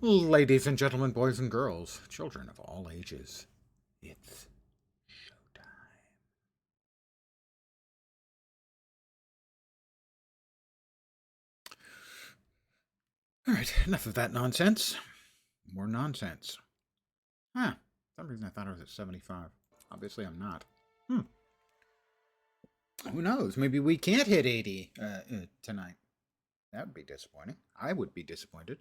Ladies and gentlemen, boys and girls, children of all ages, it's showtime. All right, enough of that nonsense. More nonsense. For some reason I thought I was at 75. Obviously I'm not. Who knows? Maybe we can't hit 80 tonight. That would be disappointing. I would be disappointed.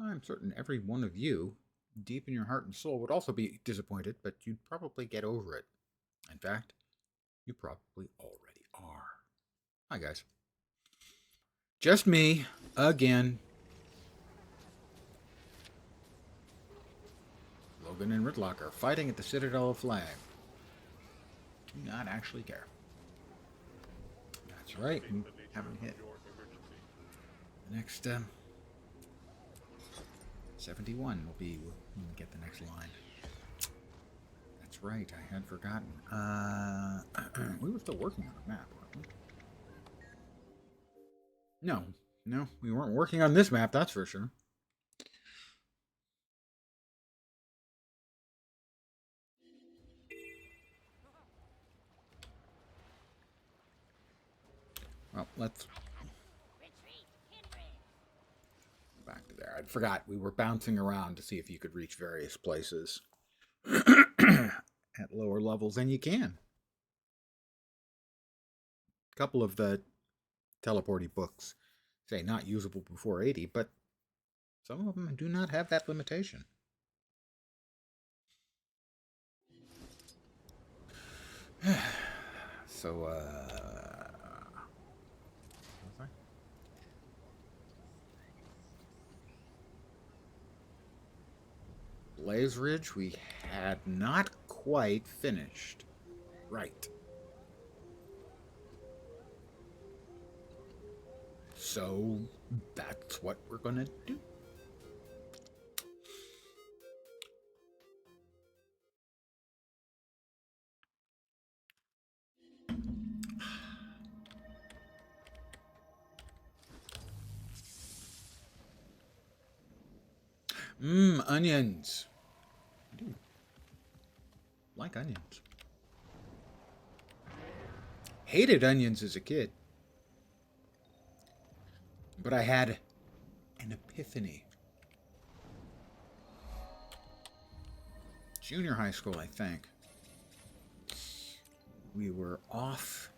I'm certain every one of you, deep in your heart and soul, would also be disappointed, but you'd probably get over it. In fact, you probably already are. Hi, guys. Just me, again. Logan and Ritlock are fighting at the Citadel of Flag. Do not actually care. That's right, we haven't hit. The next 71 will be when we get the next line. That's right, I had forgotten. We were still working on the map, weren't we? No, we weren't working on this map, that's for sure. Well, let's back to there. I forgot we were bouncing around to see if you could reach various places at lower levels, and you can. A couple of the teleporty books say not usable before 80, but some of them do not have that limitation. So, Blaze Ridge we had not quite finished. Right. So, that's what we're gonna do. Onions. I do like onions. Hated onions as a kid. But I had an epiphany. Junior high school, I think. We were off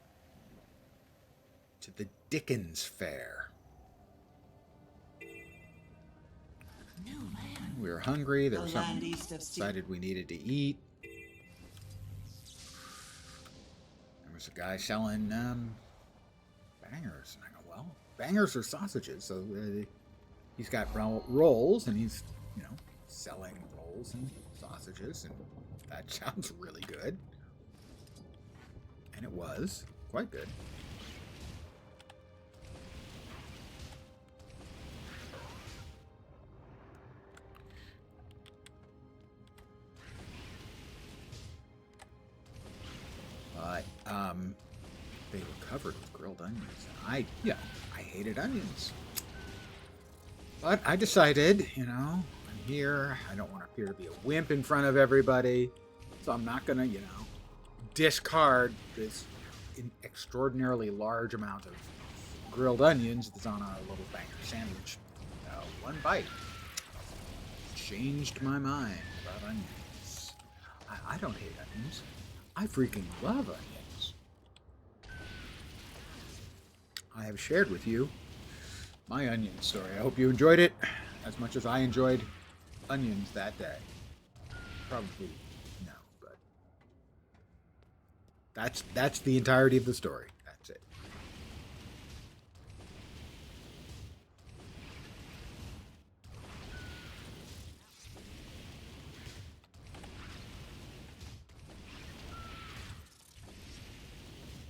to the Dickens Fair. We were hungry. There was something decided we needed to eat. There was a guy selling bangers. And I go, well, bangers are sausages. So he's got rolls, and he's, selling rolls and sausages. And that sounds really good. And it was quite good. But they were covered with grilled onions. And I hated onions. But I decided, I'm here. I don't want to appear to be a wimp in front of everybody. So I'm not going to, discard this extraordinarily large amount of grilled onions that's on our little banger sandwich. One bite changed my mind about onions. I don't hate onions. I freaking love onions. I have shared with you my onion story. I hope you enjoyed it as much as I enjoyed onions that day. Probably no, but that's the entirety of the story. That's it.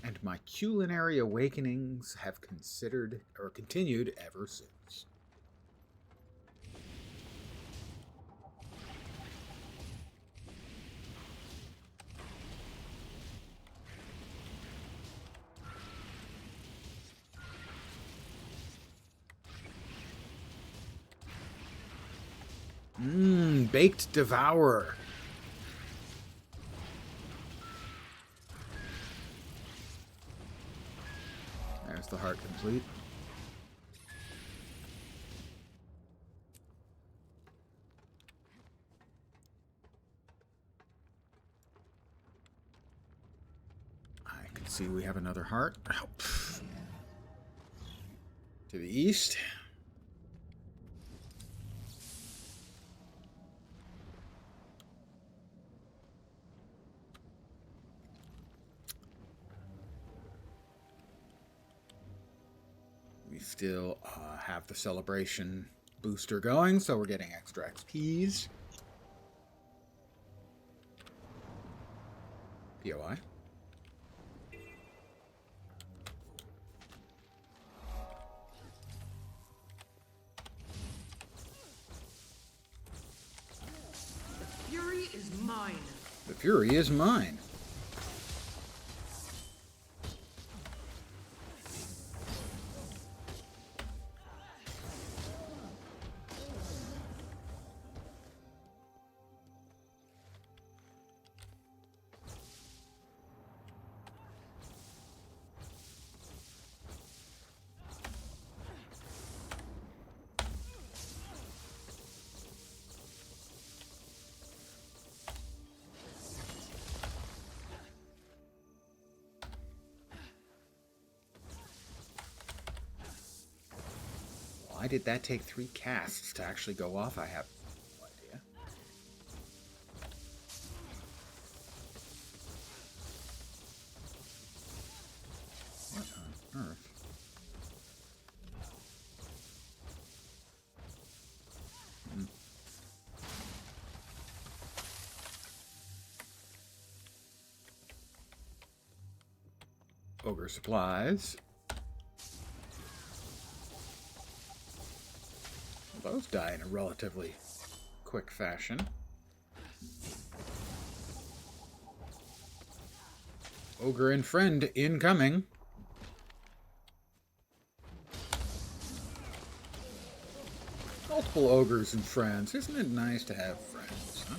And my culinary awakenings have continued ever since. Baked Devourer. There's the heart complete. I can see we have another heart. Oh, to the east. We still have the celebration booster going, so we're getting extra XPs. POI. Fury is mine. The fury is mine. Why did that take 3 casts to actually go off? I have no idea. What on earth? Ogre supplies. Those die in a relatively quick fashion. Ogre and friend incoming. Multiple ogres and friends. Isn't it nice to have friends, huh?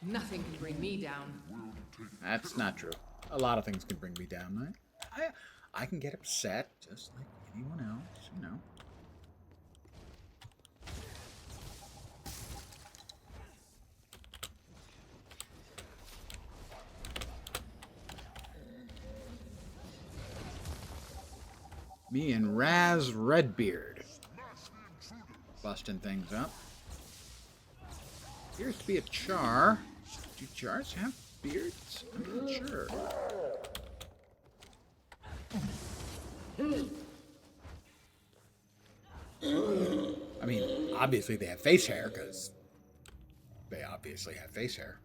Nothing can bring me down. That's not true. A lot of things can bring me down. I can get upset just like anyone else, you know. Me and Raz Redbeard busting things up. Appears to be a char. Do chars have beards? I'm not sure. I mean, obviously they have face hair, because they obviously have face hair.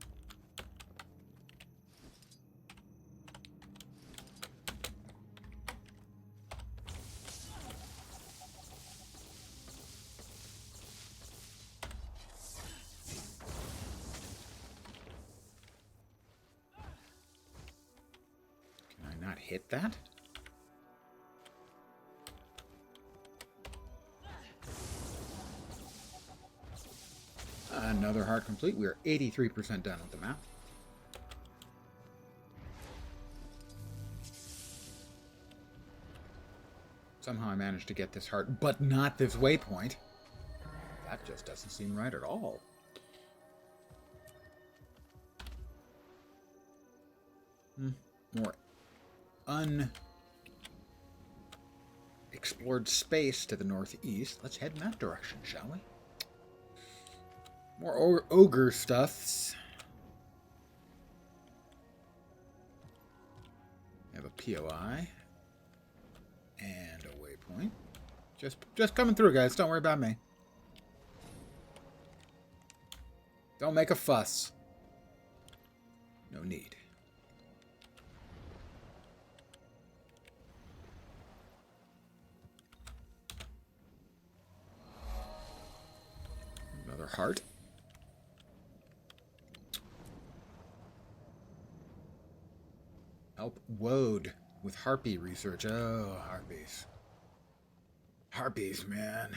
Can I not hit that? Another heart complete. We are 83% done with the map. Somehow I managed to get this heart, but not this waypoint. That just doesn't seem right at all. More unexplored space to the northeast. Let's head in that direction, shall we? More ogre stuffs. We have a POI. And a waypoint. Just coming through, guys. Don't worry about me. Don't make a fuss. No need. Another heart. Help Woad with harpy research. Oh, harpies. Harpies, man.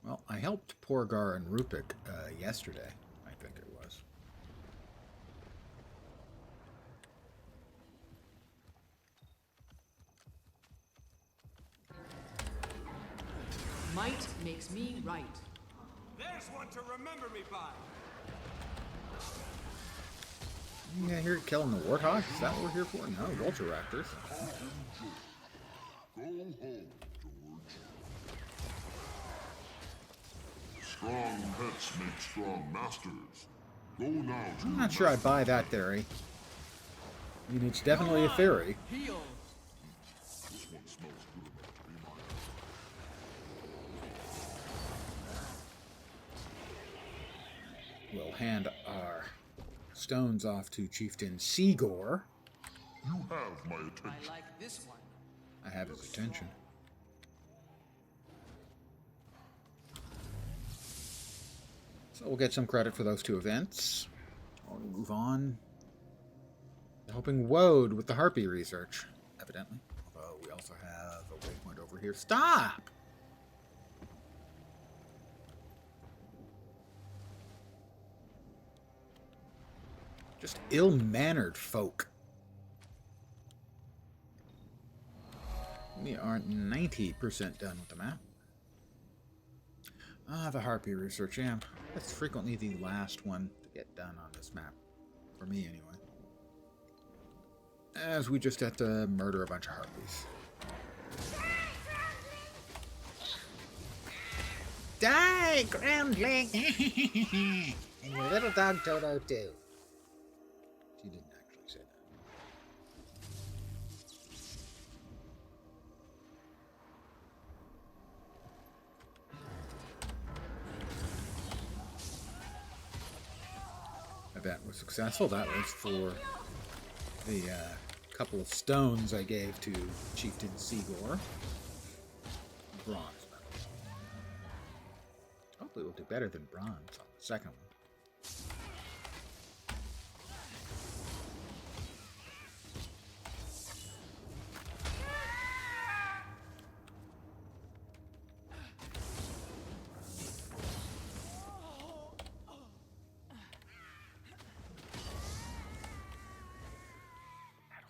Well, I helped Porgar and Rupik yesterday, I think it was. Might makes me right. There's one to remember me by. Yeah, here killing the warthog? Is that what we're here for? No, vulture raptors. Go home, George. Strong pets make strong masters. Go now to I'm not sure I buy that theory. I mean, it's definitely a theory. Heals. This one smells good enough to be mine. We'll hand our stones off to Chieftain Seagore. You have my attention. I like this one. I have his attention. So we'll get some credit for those two events. I'll move on. Helping Woad with the harpy research, evidently. Although we also have a waypoint over here. Stop! Just ill-mannered folk. We are 90% done with the map. Ah, the harpy research, yeah. That's frequently the last one to get done on this map. For me, anyway. As we just have to murder a bunch of harpies. Die, groundling! And your little dog Toto, too. She didn't actually say that. Event was successful. That was for the couple of stones I gave to Chieftain Seagore. Bronze medal. Hopefully we'll do better than bronze on the second one.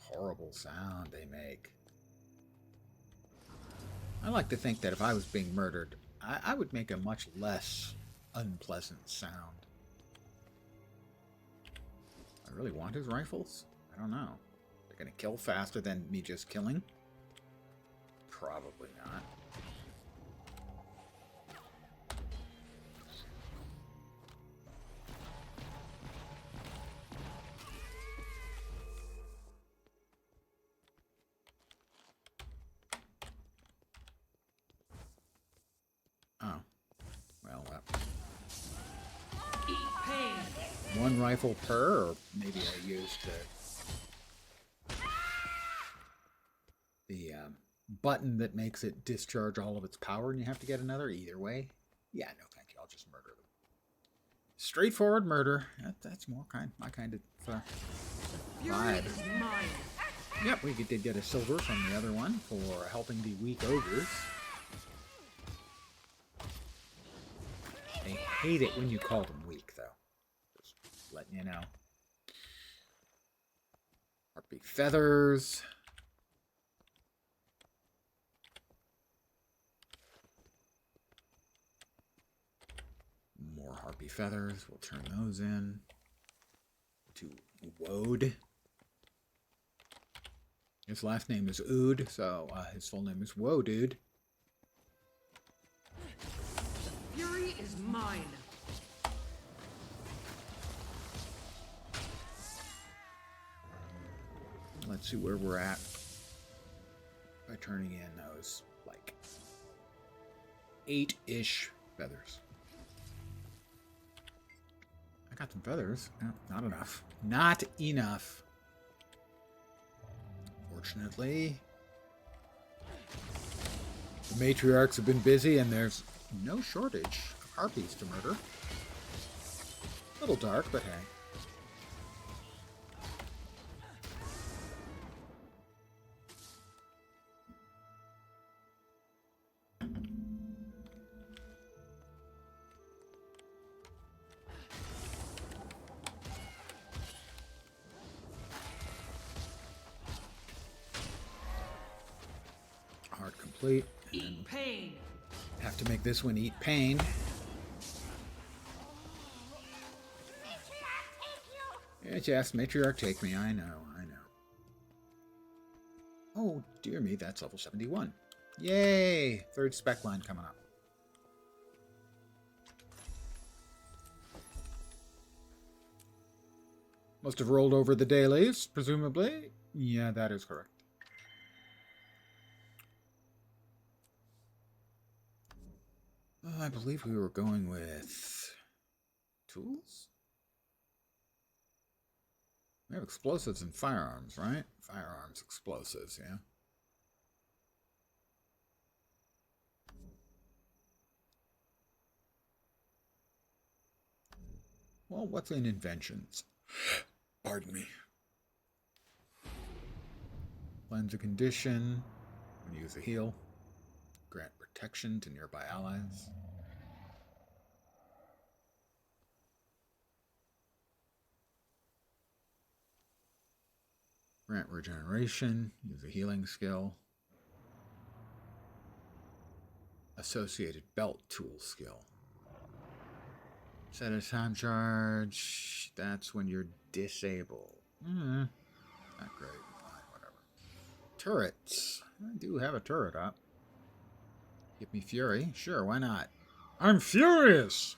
Horrible sound they make. I like to think that if I was being murdered, I would make a much less unpleasant sound. I really want his rifles? I don't know. They're gonna kill faster than me just killing? Probably not. Oh. Well, Eat pain. one rifle per, or maybe I used the button that makes it discharge all of its power and you have to get another. Either way. Yeah, no thank you. I'll just murder them. Straightforward murder. That's more my kind of Fury vibe. is mine. Yep, we did get a silver from the other one for helping the weak ogres. I hate it when you call them weak, though. Just letting you know. Harpy feathers. More harpy feathers. We'll turn those in to Woad. His last name is Ood, so his full name is Wodude. Fury is mine. Let's see where we're at by turning in those, like, 8-ish feathers. I got some feathers. No, not enough. Not enough. Fortunately, the matriarchs have been busy, and there's no shortage of harpies to murder. A little dark, but hey. Art complete. Eat pain. Have to make this one eat pain. Yes, matriarch, take me. I know. Oh, dear me, that's level 71. Yay! Third spec line coming up. Must have rolled over the dailies, presumably. Yeah, that is correct. I believe we were going with tools? We have explosives and firearms, right? Firearms, explosives, yeah. Well, what's in inventions? Pardon me. Cleanse a condition. When you use a heal. Grant protection to nearby allies. Grant regeneration. Use a healing skill. Associated belt tool skill. Set a time charge. That's when you're disabled. Not great. Fine, whatever. Turrets. I do have a turret up. Give me fury. Sure, why not? I'm furious!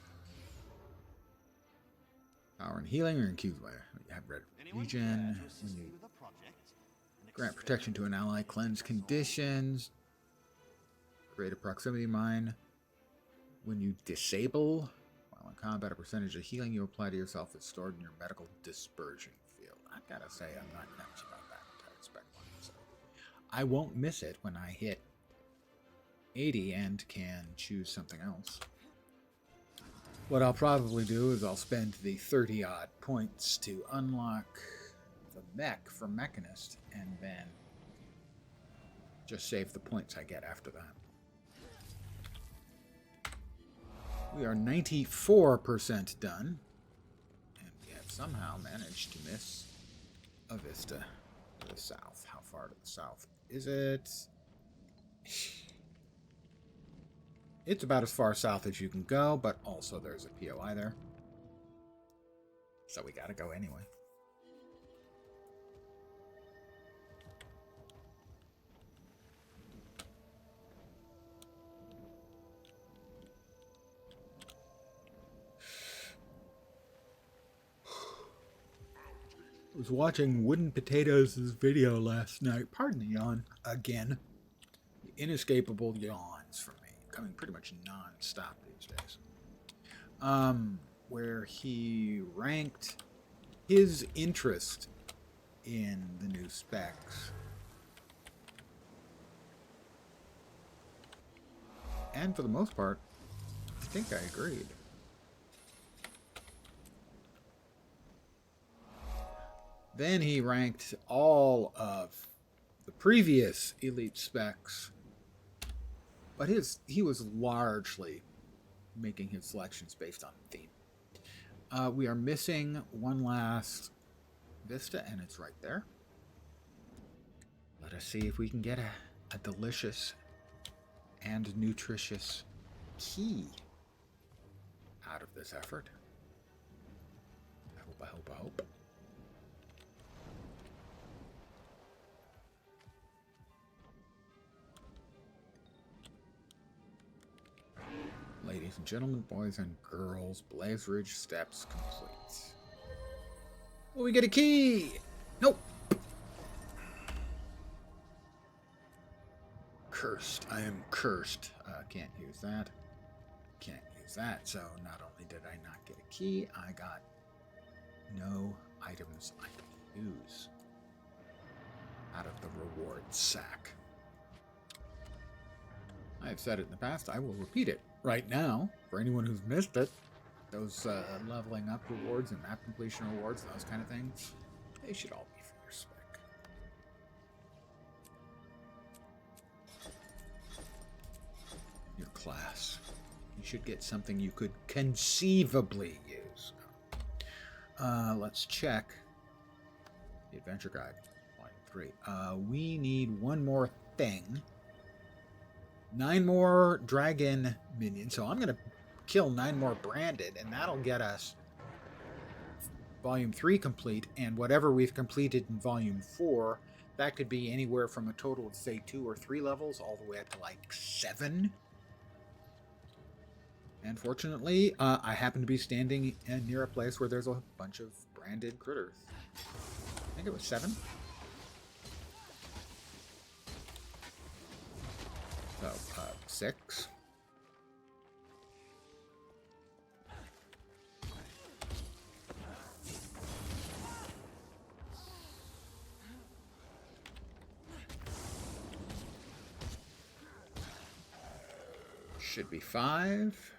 Power and healing or include where you have red regen. When you grant protection to an ally, cleanse conditions. Create a proximity mine. When you disable, while in combat, a percentage of healing you apply to yourself is stored in your medical dispersion field. I gotta say, I'm not nuts about that entire spec line, so I won't miss it when I hit 80 and can choose something else. What I'll probably do is I'll spend the 30-odd points to unlock the mech for Mechanist, and then just save the points I get after that. We are 94% done, and we have somehow managed to miss a vista to the south. How far to the south is it? It's about as far south as you can go, but also there's a POI there. So we gotta go anyway. I was watching Wooden Potatoes' video last night. Pardon the yawn again. The inescapable yawns from me, coming pretty much non-stop these days. Where he ranked his interest in the new specs. And for the most part, I think I agreed. Then he ranked all of the previous Elite specs, but he was largely making his selections based on theme. We are missing one last Vista, and it's right there. Let us see if we can get a delicious and nutritious key out of this effort. I hope. Ladies and gentlemen, boys and girls, Blaze Ridge steps complete. Will we get a key? Nope. Cursed. I am cursed. Can't use that. Can't use that. So not only did I not get a key, I got no items I can use out of the reward sack. I I've said it in the past. I will repeat it right now for anyone who's missed it. Those leveling up rewards and map completion rewards, those kind of things, they should all be for your spec. Your class. You should get something you could conceivably use. Let's check the adventure guide, volume 3. We need one more thing. 9 more dragon minions. So I'm going to kill 9 more branded, and that'll get us volume 3 complete, and whatever we've completed in volume 4, that could be anywhere from a total of, say, 2 or 3 levels all the way up to like 7. And fortunately, I happen to be standing near a place where there's a bunch of branded critters. I think it was 7. So, 6. Should be 5.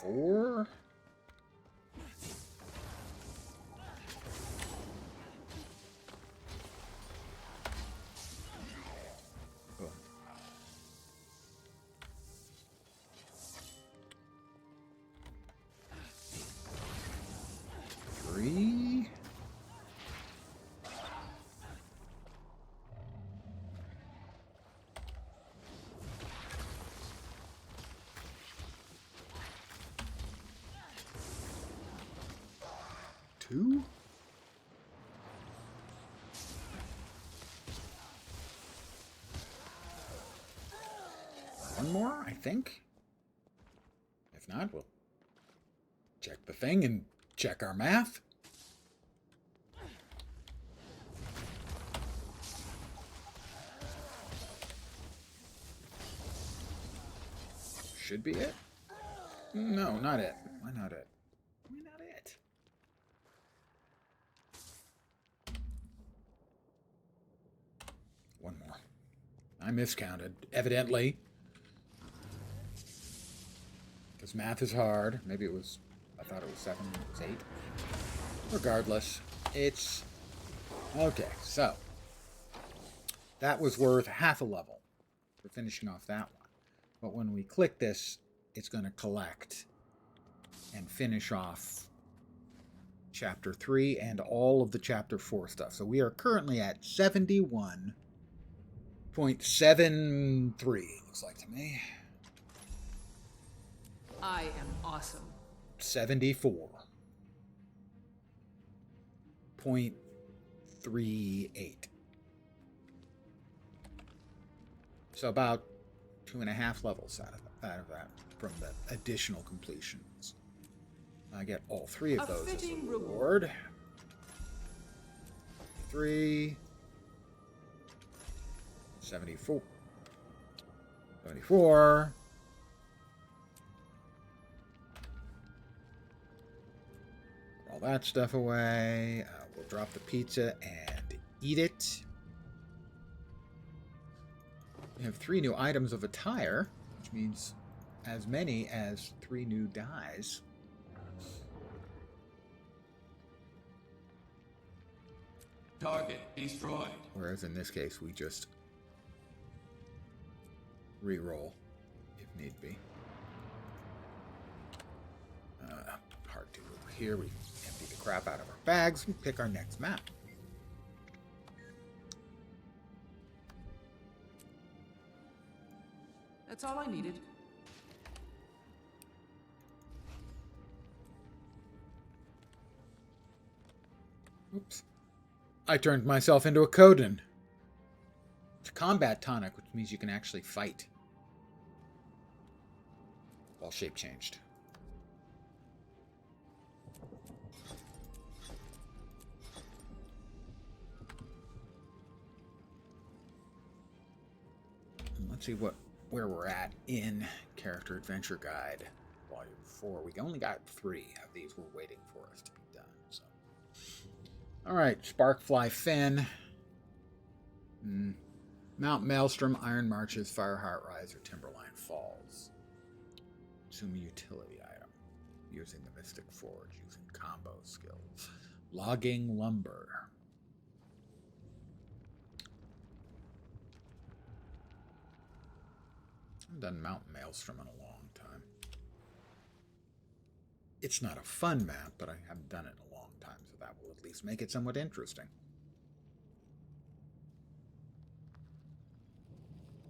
Four. Oh. 3. 2. 1 more, I think. If not, we'll check the thing and check our math. Should be it. No, not it. Why not it? Why not it? One more. I miscounted, evidently. Because math is hard. Maybe it was, I thought it was 7, it was 8. Regardless, it's... Okay, so. That was worth half a level for finishing off that one. But when we click this, it's going to collect and finish off Chapter 3 and all of the Chapter 4 stuff. So we are currently at 71.73, looks like to me. I am awesome. 74.38. So about 2.5 levels out of that from the additional completions. I get all 3 of those as a reward. 3. 74. 74. All that stuff away. We'll drop the pizza and eat it. We have 3 new items of attire, which means as many as 3 new dyes. Target destroyed. Whereas in this case, we just re-roll if need be. Part 2 over here. We empty the crap out of our bags and pick our next map. That's all I needed. Oops. I turned myself into a Coden. It's a combat tonic, which means you can actually fight. All shape changed. Let's see where we're at in Character Adventure Guide, Volume 4. We only got 3 of these were waiting for us to be done. So, all right, Sparkfly Fen, Mount Maelstrom, Iron Marches, Fireheart Rise, or Timberline Falls. Consume a utility item using the Mystic Forge, using combo skills. Logging Lumber. I haven't done Mount Maelstrom in a long time. It's not a fun map, but I haven't done it in a long time, so that will at least make it somewhat interesting.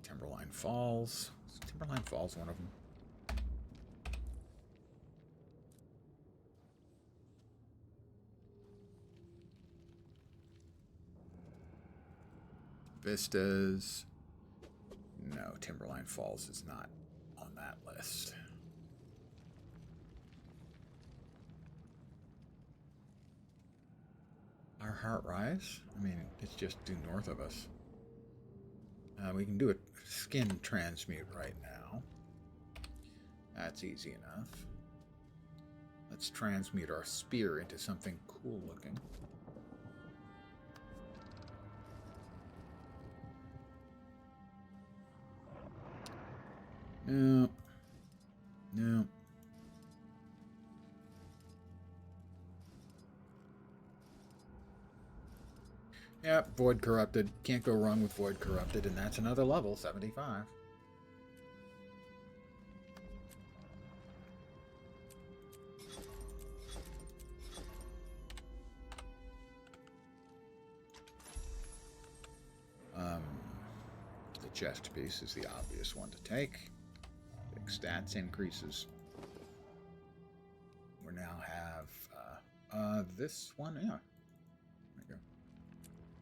Timberline Falls. Is Timberline Falls one of them? Vistas. No, Timberline Falls is not on that list. Our Heart Rise? I mean, it's just due north of us. We can do a skin transmute right now. That's easy enough. Let's transmute our spear into something cool looking. No. No. Yep, Void Corrupted. Can't go wrong with Void Corrupted, and that's another level, 75. The chest piece is the obvious one to take. Big stats increases. We now have this one, yeah. There you go.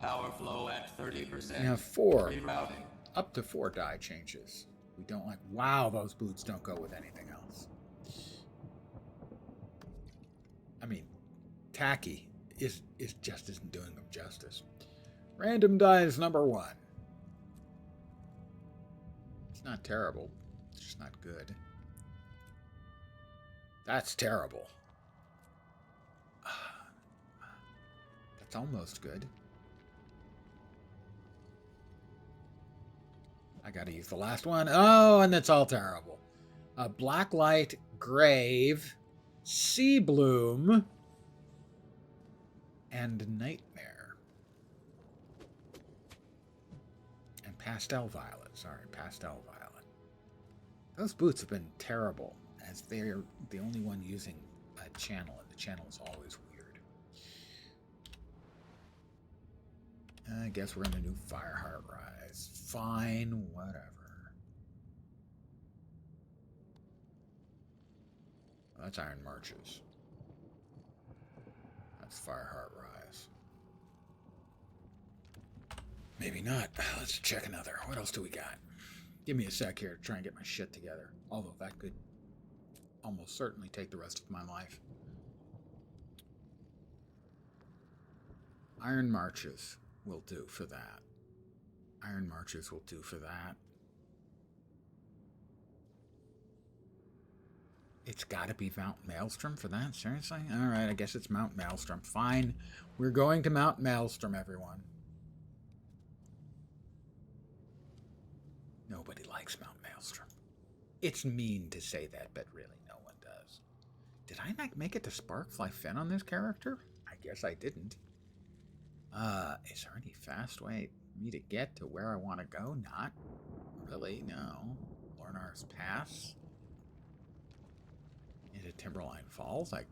Power flow at 30%. We have 4, Rerouting. up to 4 die changes. We don't like, wow, those boots don't go with anything else. I mean, tacky is just isn't doing them justice. Random die is number 1. It's not terrible. It's just not good. That's terrible. That's almost good. I gotta use the last one. Oh, and that's all terrible. Blacklight, Grave, Sea Bloom, and Nightmare. And Pastel Violet. Sorry, Pastel Violet. Those boots have been terrible, as they're the only one using a channel, and the channel is always weird. I guess we're gonna do Fireheart Rise. Fine, whatever. Well, that's Iron Marches. That's Fireheart Rise. Maybe not. Let's check another. What else do we got? Give me a sec here to try and get my shit together. Although that could almost certainly take the rest of my life. Iron Marches will do for that. Iron Marches will do for that. It's got to be Mount Maelstrom for that? Seriously? Alright, I guess it's Mount Maelstrom. Fine. We're going to Mount Maelstrom, everyone. Nobody likes Mount Maelstrom. It's mean to say that, but really no one does. Did I not make it to Sparkfly Fen on this character? I guess I didn't. Is there any fast way for me to get to where I want to go? Not really, no. Lornar's Pass? Into Timberline Falls, I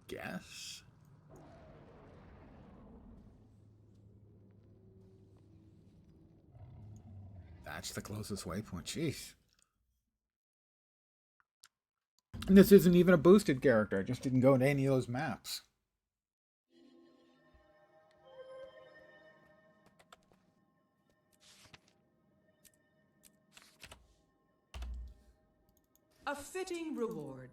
guess? That's the closest waypoint. Jeez. And this isn't even a boosted character. I just didn't go into any of those maps. A fitting reward.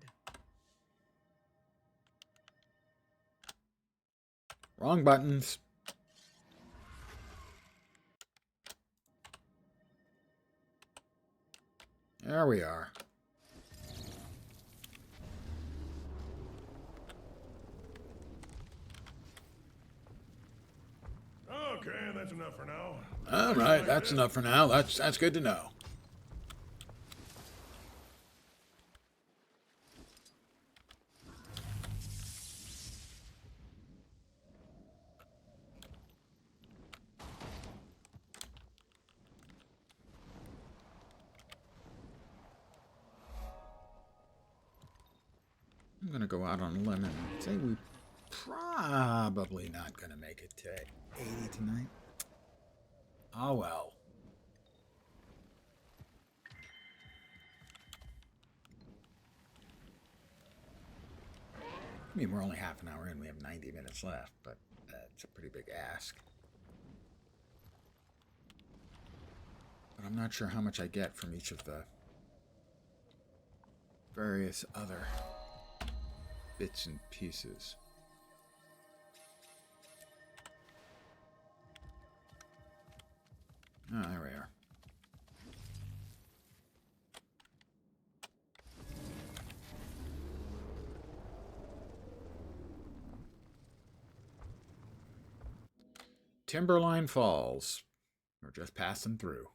Wrong buttons. There we are. enough for now. All right, that's enough for now. That's good to know. I'm going to go out on a limb and say we probably not going to make it to 80 tonight. Oh well. I mean, we're only half an hour in. We have 90 minutes left, but that's a pretty big ask. But I'm not sure how much I get from each of the various other bits and pieces. Ah, there we are. Timberline Falls. We're just passing through.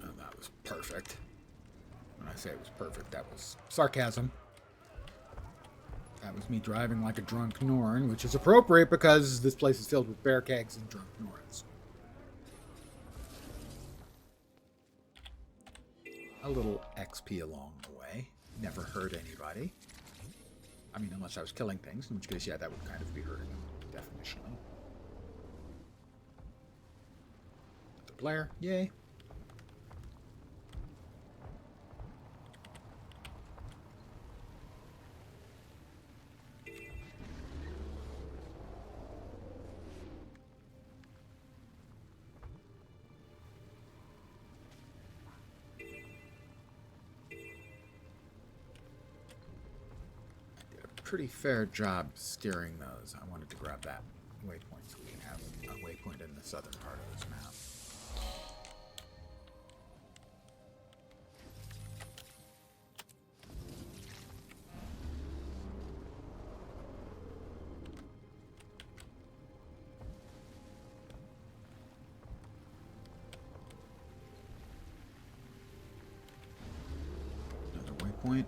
Oh, that was perfect. When I say it was perfect, that was sarcasm. That was me driving like a drunk Norn, which is appropriate because this place is filled with bear kegs and drunk Norns. A little XP along the way. Never hurt anybody. I mean, unless I was killing things, in which case, yeah, that would kind of be hurting them, definitionally. The player, yay. Pretty fair job steering those. I wanted to grab that waypoint so we can have a waypoint in the southern part of this map. Another waypoint.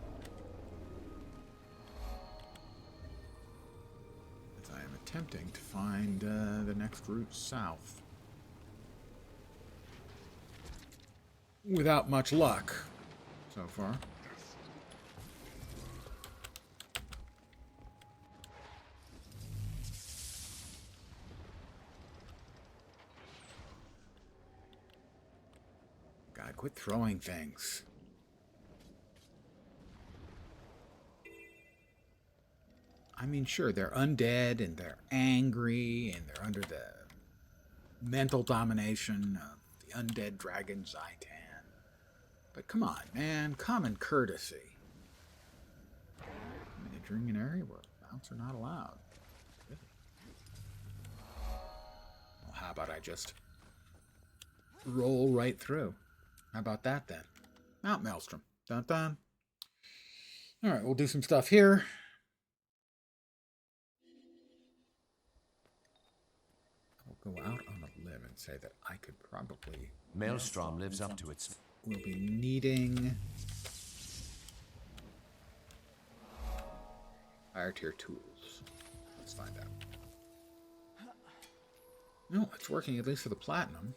Attempting to find the next route south. Without much luck so far. God, quit throwing things. I mean, sure, they're undead and they're angry and they're under the mental domination of the undead dragon Zaitan. But come on, man, common courtesy. I mean, entering an area where mounts are not allowed. Really? Well, how about I just roll right through? How about that then? Mount Maelstrom. Dun dun. All right, we'll do some stuff here. Go out on a limb and say that I could probably... Maelstrom lives up to its... We'll be needing... higher tier tools. Let's find out. No, it's working at least for the platinum.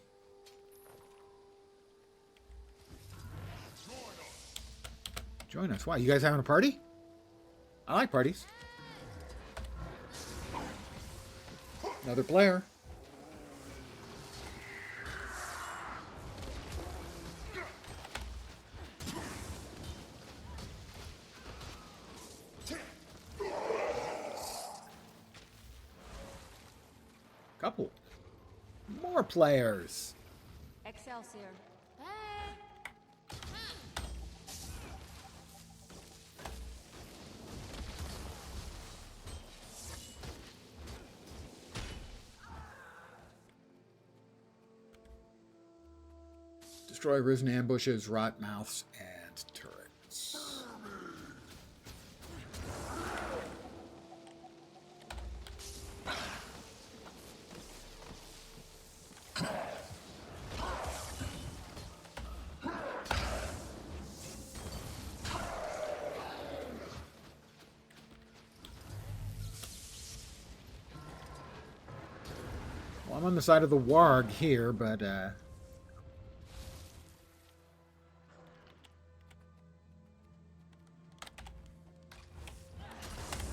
Join us. Why? You guys having a party? I like parties. Another player. Couple. More players. Excelsior. Destroy risen ambushes, rot mouths, and turrets. I'm on the side of the warg here, but More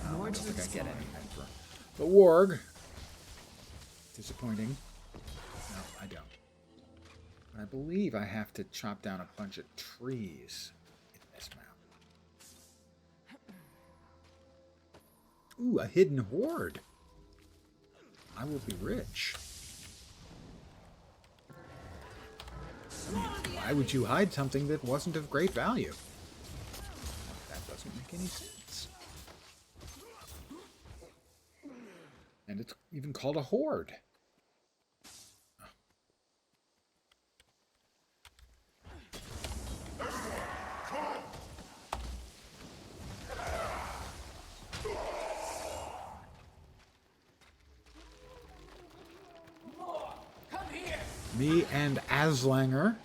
I don't to think I get explore. anything from the warg. Disappointing. No, I don't. I believe I have to chop down a bunch of trees in this map. Ooh, a hidden horde. I will be rich. I mean, why would you hide something that wasn't of great value? That doesn't make any sense. And it's even called a horde. Me and Aslanger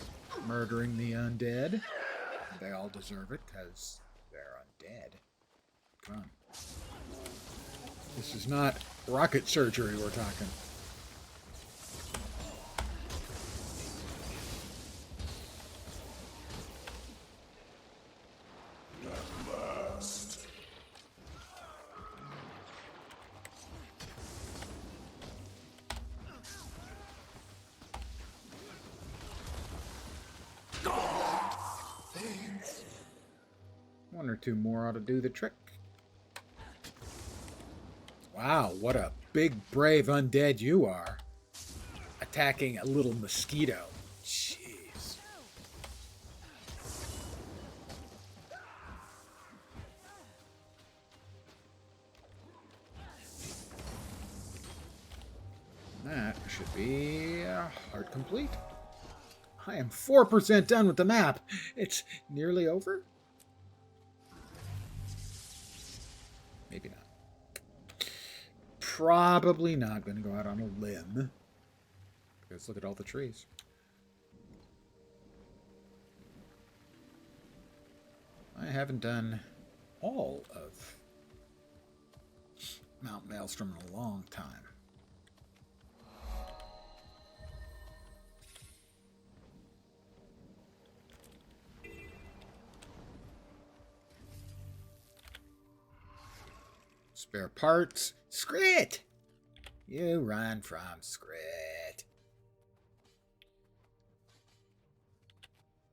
murdering the undead. They all deserve it because they're undead. Come on. This is not rocket surgery we're talking. One or two more ought to do the trick. Wow, what a big, brave undead you are. Attacking a little mosquito. Jeez. That should be hard complete. I am 4% done with the map. It's nearly over? Maybe not. Probably not going to go out on a limb. Because look at all the trees. I haven't done all of Mount Maelstrom in a long time. Spare parts. Scrit! You run from Scrit.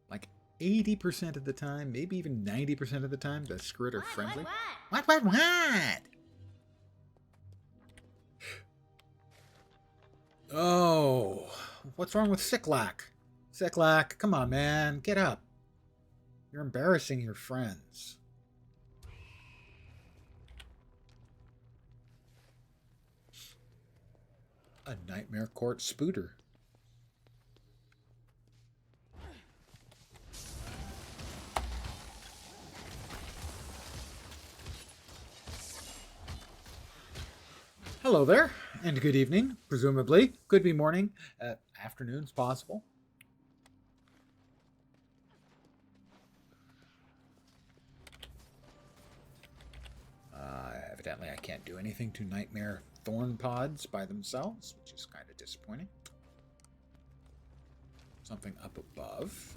Like 80% of the time, maybe even 90% of the time, the Scrit are friendly. What? Oh, what's wrong with Sicklack? Sicklack, come on, man. Get up. You're embarrassing your friends. A Nightmare Court Spooter. Hello there, and good evening, presumably. Could be morning, afternoon's possible. Evidently I can't do anything to Nightmare Thorn Pods by themselves, which is kind of disappointing. Something up above.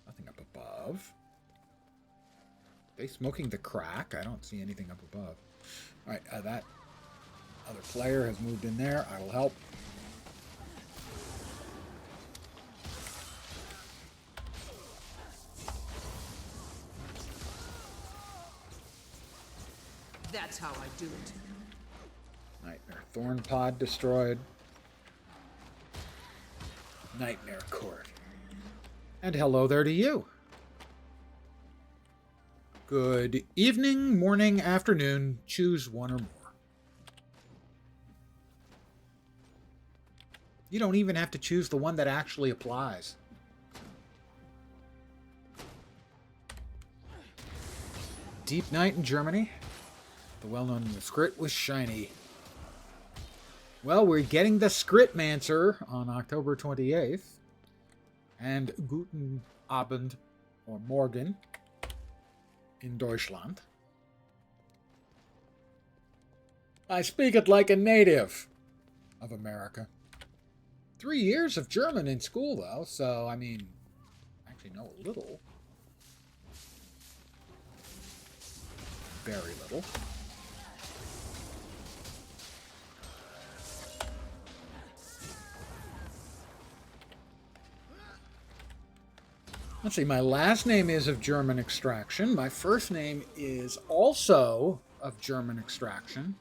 Nothing up above. They smoking the crack? I don't see anything up above. Alright, that other player has moved in there. I will help. That's how I do it. Nightmare Thorn Pod destroyed. Nightmare Court. And hello there to you. Good evening, morning, afternoon. Choose one or more. You don't even have to choose the one that actually applies. Deep night in Germany. The well-known Scrit was shiny. Well, we're getting the Scritmancer on October 28th. And Guten Abend, or Morgen, in Deutschland. I speak it like a native. of America. 3 years of German in school, though, so, I mean, I actually know a little. Very little. Let's see, my last name is of German extraction. My first name is also of German extraction.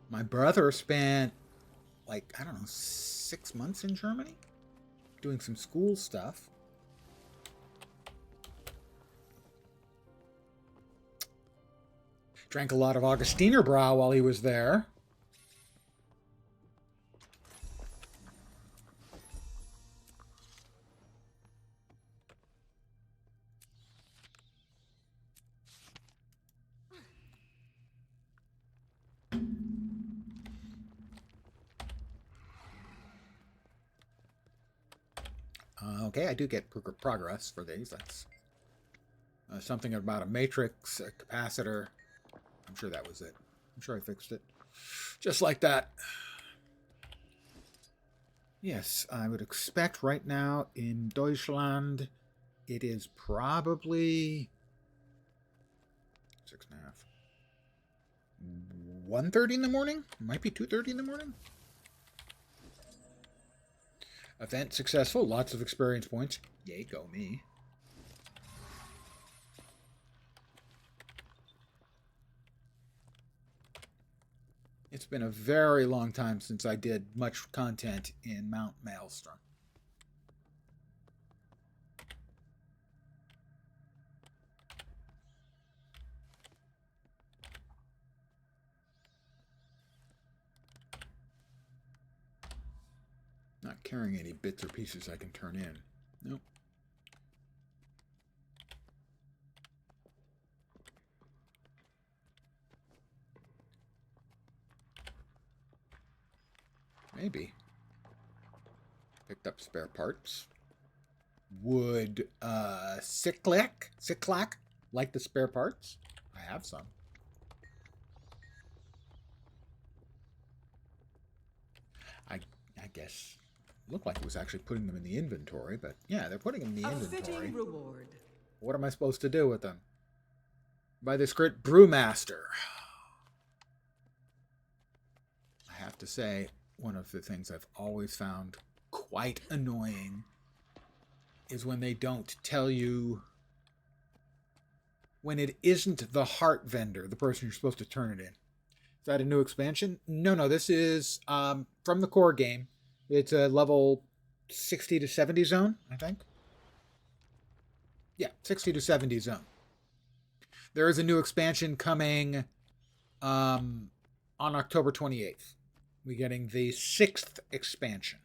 My brother spent, like, I don't know, 6 months in Germany doing some school stuff. Drank a lot of Augustiner Brau while he was there. Okay, I do get progress for these. That's something about a matrix, a capacitor. I'm sure that was it. I'm sure I fixed it. Just like that. Yes, I would expect right now in Deutschland it is probably 6:30. 1:30 in the morning? It might be 2:30 in the morning. Event successful. Lots of experience points. Yay, go me. It's been a very long time since I did much content in Mount Maelstrom. Not carrying any bits or pieces I can turn in. Nope. Maybe. Picked up spare parts. Would Cyclac like the spare parts? I have some. I guess looked like it was actually putting them in the inventory, but yeah, they're putting them in the inventory. Fitting reward. What am I supposed to do with them? By this great Brewmaster. I have to say, one of the things I've always found quite annoying is when they don't tell you when it isn't the heart vendor, the person you're supposed to turn it in. Is that a new expansion? No, this is from the core game. It's a level 60 to 70 zone, I think. Yeah, 60 to 70 zone. There is a new expansion coming on October 28th. We're getting the 6th expansion.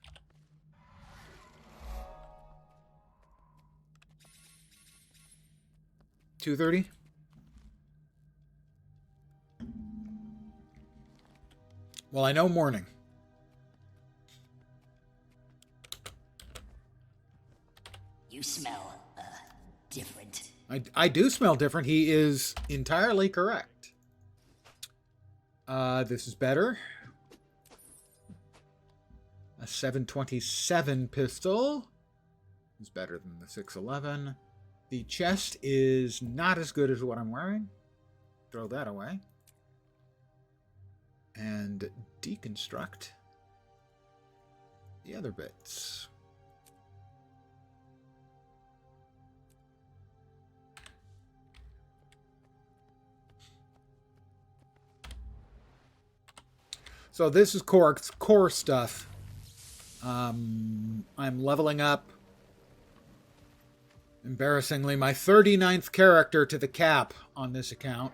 $2.30? Well, I know morning. You smell, different. I do smell different. He is entirely correct. This is better. A 727 pistol is better than the 611. The chest is not as good as what I'm wearing. Throw that away. And deconstruct the other bits. So this is core stuff. I'm leveling up, embarrassingly, my 39th character to the cap on this account.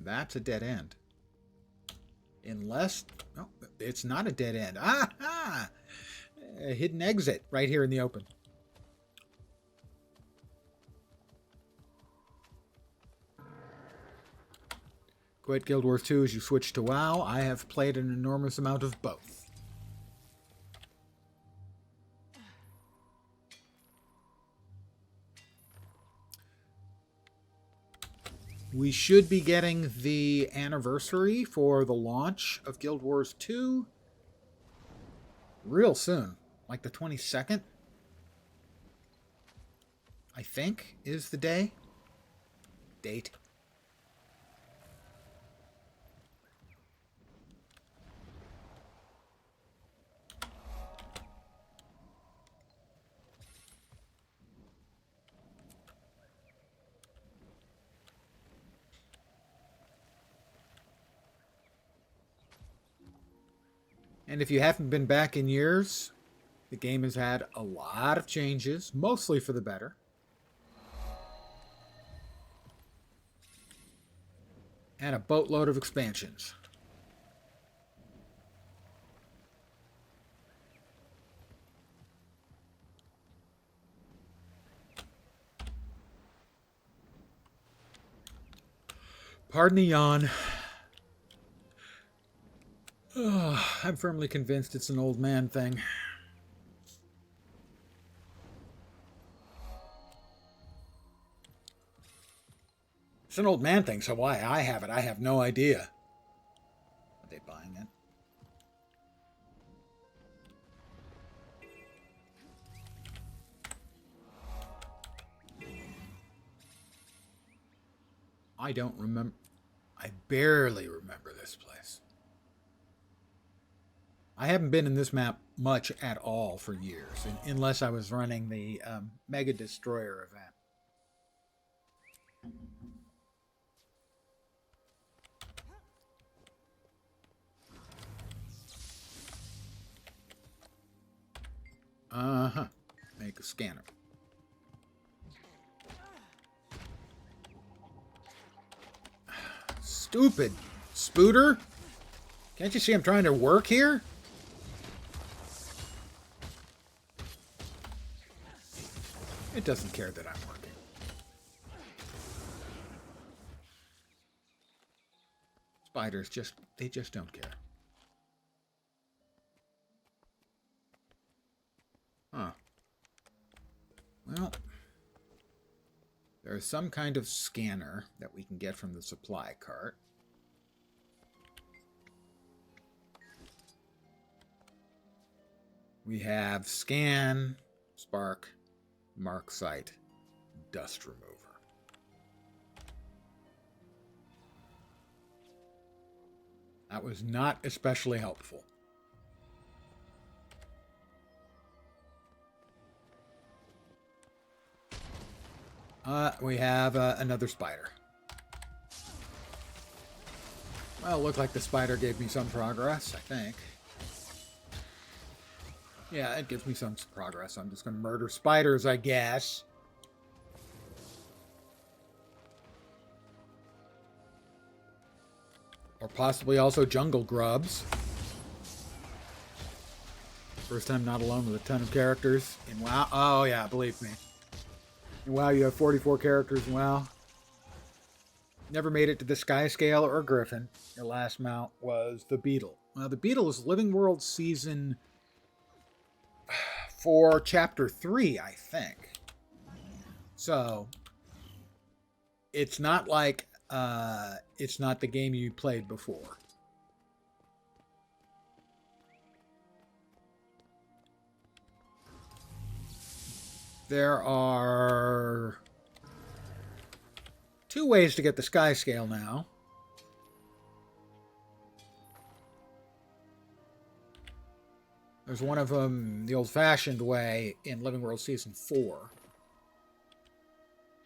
That's a dead end. Unless... No, it's not a dead end. Aha! A hidden exit right here in the open. quit Guild Wars 2 as you switch to WoW. I have played an enormous amount of both. We should be getting the anniversary for the launch of Guild Wars 2 real soon. Like the 22nd, I think, is the date. And if you haven't been back in years, the game has had a lot of changes, mostly for the better. And a boatload of expansions. Pardon the yawn. I'm firmly convinced it's an old man thing. It's an old man thing, so why I have it, I have no idea. Are they buying it? I don't remember. I barely remember this place. I haven't been in this map much at all for years, unless I was running the Mega Destroyer event. Uh-huh. Make a scanner. Stupid Spooter. Can't you see I'm trying to work here? It doesn't care that I'm working. Spiders they just don't care. Huh. Well, there's some kind of scanner that we can get from the supply cart. We have scan, spark, mark site, dust remover. That was not especially helpful. We have another spider. Well, it looked like the spider gave me some progress, I think. Yeah, it gives me some progress. I'm just going to murder spiders, I guess. Or possibly also jungle grubs. First time not alone with a ton of characters in WoW. Oh, yeah, believe me. In WoW, you have 44 characters in WoW. Never made it to the Sky Scale or Griffin. Your last mount was the Beetle. Well, the Beetle is Living World Season 4, Chapter 3, I think. So, it's not like it's not the game you played before. There are 2 ways to get the Sky Scale now. There's one of them the old-fashioned way in Living World Season 4.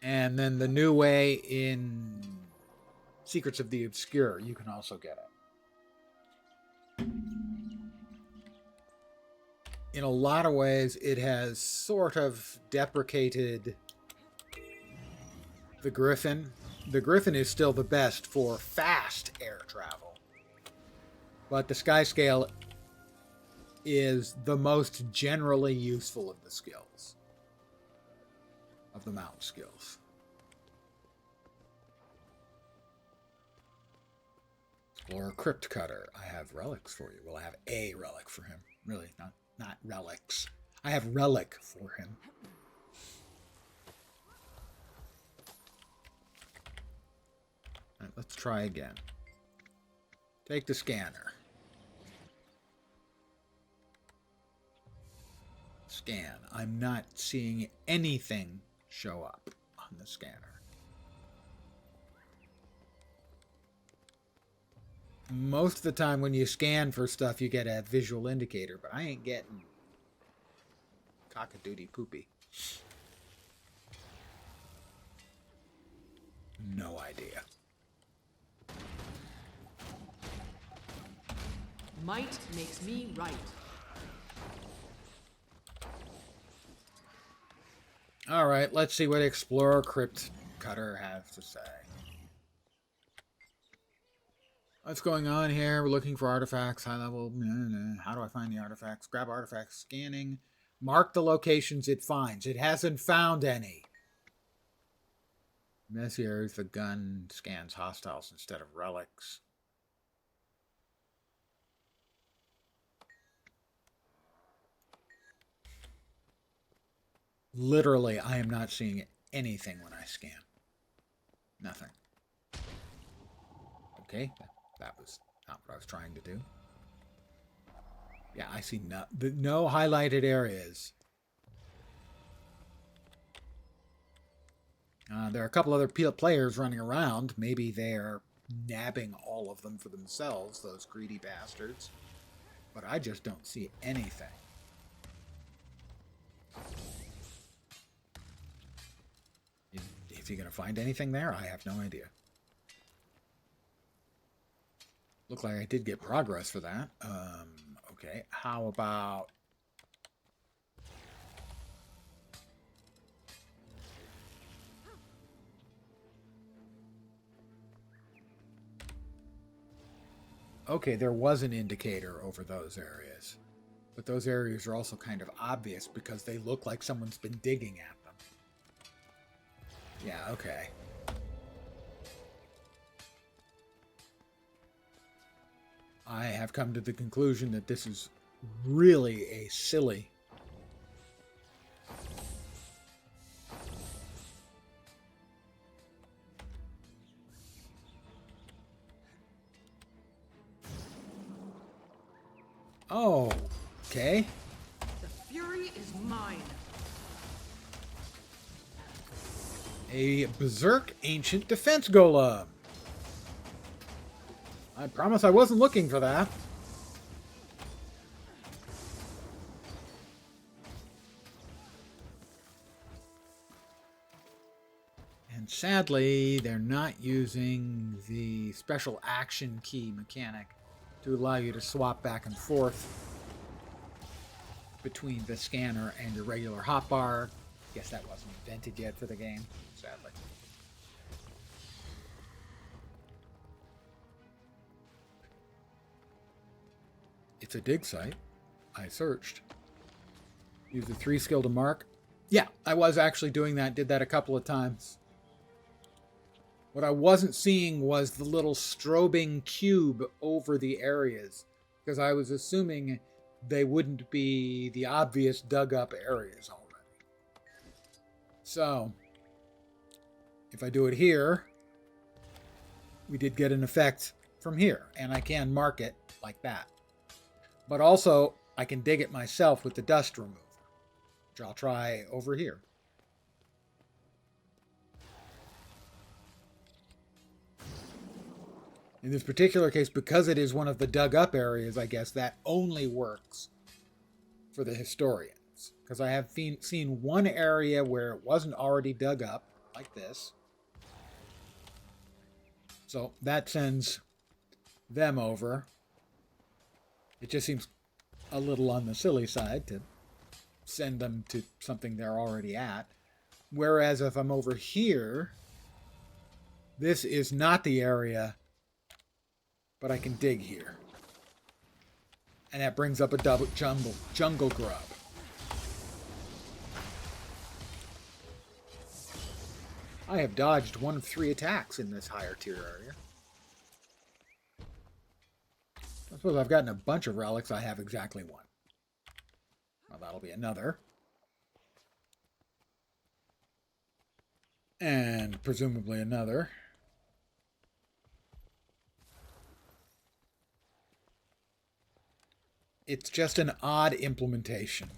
And then the new way in Secrets of the Obscure, you can also get it. In a lot of ways, it has sort of deprecated the Griffin. The Griffin is still the best for fast air travel. But the Sky Scale is the most generally useful of the skills. Of the mount skills. Explorer Crypt Cutter. I have relics for you. Well, I have a relic for him. Really, not relics. I have relic for him. All right, let's try again. Take the scanner. Scan. I'm not seeing anything show up on the scanner. Most of the time when you scan for stuff, you get a visual indicator, but I ain't getting cock-a-doodie poopy. No idea. Might makes me right. All right, let's see what Explorer Crypt Cutter has to say. What's going on here? We're looking for artifacts, high level. How do I find the artifacts? Grab artifacts, scanning. Mark the locations it finds. It hasn't found any. Messier, the gun scans hostiles instead of relics. Literally, I am not seeing anything when I scan. Nothing. Okay, that was not what I was trying to do. Yeah, I see no highlighted areas. There are a couple other players running around. Maybe they're nabbing all of them for themselves, those greedy bastards. But I just don't see anything. Is he going to find anything there? I have no idea. Look like I did get progress for that. Okay, how about... Okay, there was an indicator over those areas. But those areas are also kind of obvious because they look like someone's been digging at them. Yeah, okay. I have come to the conclusion that this is really a silly... Oh, okay. The fury is mine. A Berserk Ancient Defense Golem. I promise I wasn't looking for that. And sadly, they're not using the special action key mechanic to allow you to swap back and forth between the scanner and your regular hotbar. Guess that wasn't invented yet for the game, sadly. It's a dig site. I searched. Use the 3 skill to mark. Yeah, I was actually doing that. Did that a couple of times. What I wasn't seeing was the little strobing cube over the areas, because I was assuming they wouldn't be the obvious dug up areas already. So, if I do it here, we did get an effect from here, and I can mark it like that. But also, I can dig it myself with the dust remover, which I'll try over here. In this particular case, because it is one of the dug up areas, I guess that only works for the historians. Because I have seen one area where it wasn't already dug up, like this. So that sends them over. It just seems a little on the silly side to send them to something they're already at. Whereas if I'm over here, this is not the area, but I can dig here. And that brings up a double jungle grub. I have dodged 1 of 3 attacks in this higher tier area. I suppose I've gotten a bunch of relics. I have exactly one. Well, that'll be another. And presumably another. It's just an odd implementation.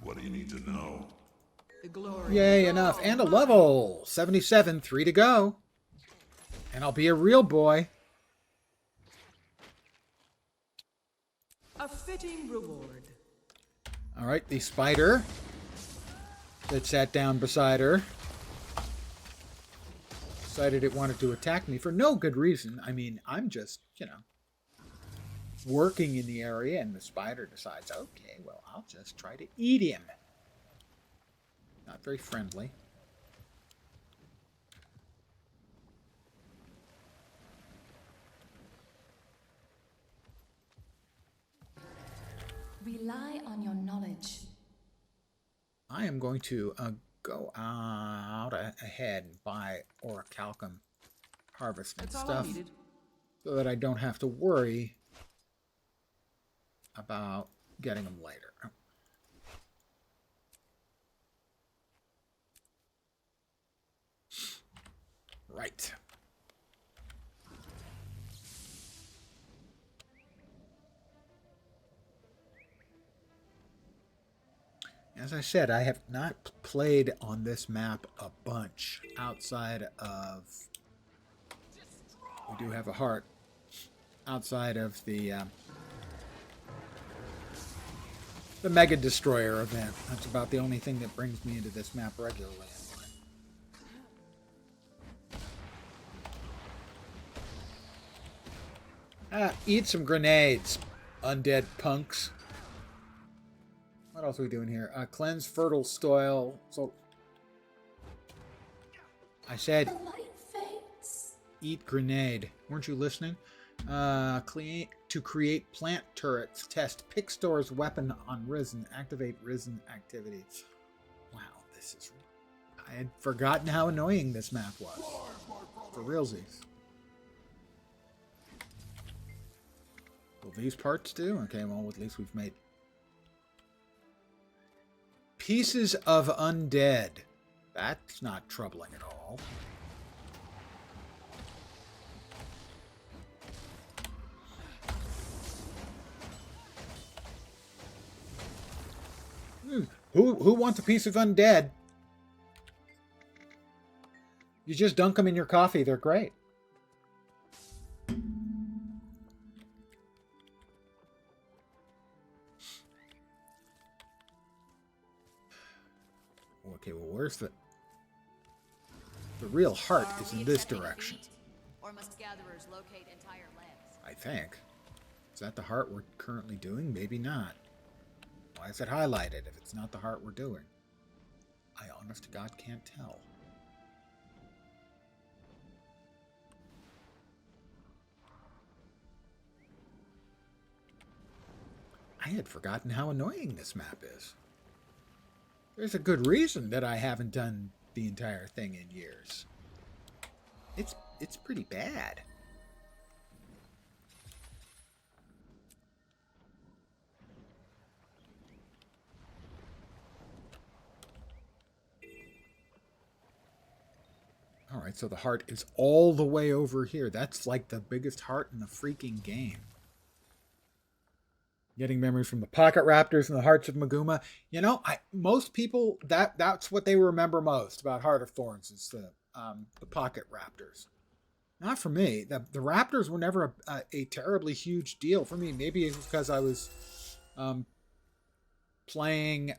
What do you need to know? The glory. Yay, enough. And a level. 77, 3 to go. And I'll be a real boy. A fitting reward. All right, the spider that sat down beside her decided it wanted to attack me for no good reason. I mean, I'm just, working in the area, and the spider decides, okay, well, I'll just try to eat him. Not very friendly. Rely on your knowledge. I am going to go out ahead and buy orichalcum harvesting That's all I stuff needed. so that I don't have to worry about getting them later. Right. As I said, I have not played on this map a bunch outside of... We do have a heart outside of the Mega Destroyer event. That's about the only thing that brings me into this map regularly. Eat some grenades, undead punks. What else are we doing here? Cleanse fertile soil. So I said, eat grenade. Weren't you listening? To create plant turrets, test Pickstore's weapon on Risen. Activate Risen activity. Wow, this is... I had forgotten how annoying this map was. For realsies. Will these parts do? Okay, well, at least we've made... Pieces of undead. That's not troubling at all. Who wants a piece of undead? You just dunk them in your coffee. They're great. Okay, well, where's the real heart is in this direction. Or must gatherers locate entire lands? I think. Is that the heart we're currently doing? Maybe not. Why is it highlighted if it's not the heart we're doing? I honest to God can't tell. I had forgotten how annoying this map is. There's a good reason that I haven't done the entire thing in years. It's pretty bad. Alright, so the heart is all the way over here. That's like the biggest heart in the freaking game. Getting memories from the Pocket Raptors and the Hearts of Maguma. You know, most people, that's what they remember most about Heart of Thorns is the Pocket Raptors. Not for me. The Raptors were never a terribly huge deal for me. Maybe it's because I was playing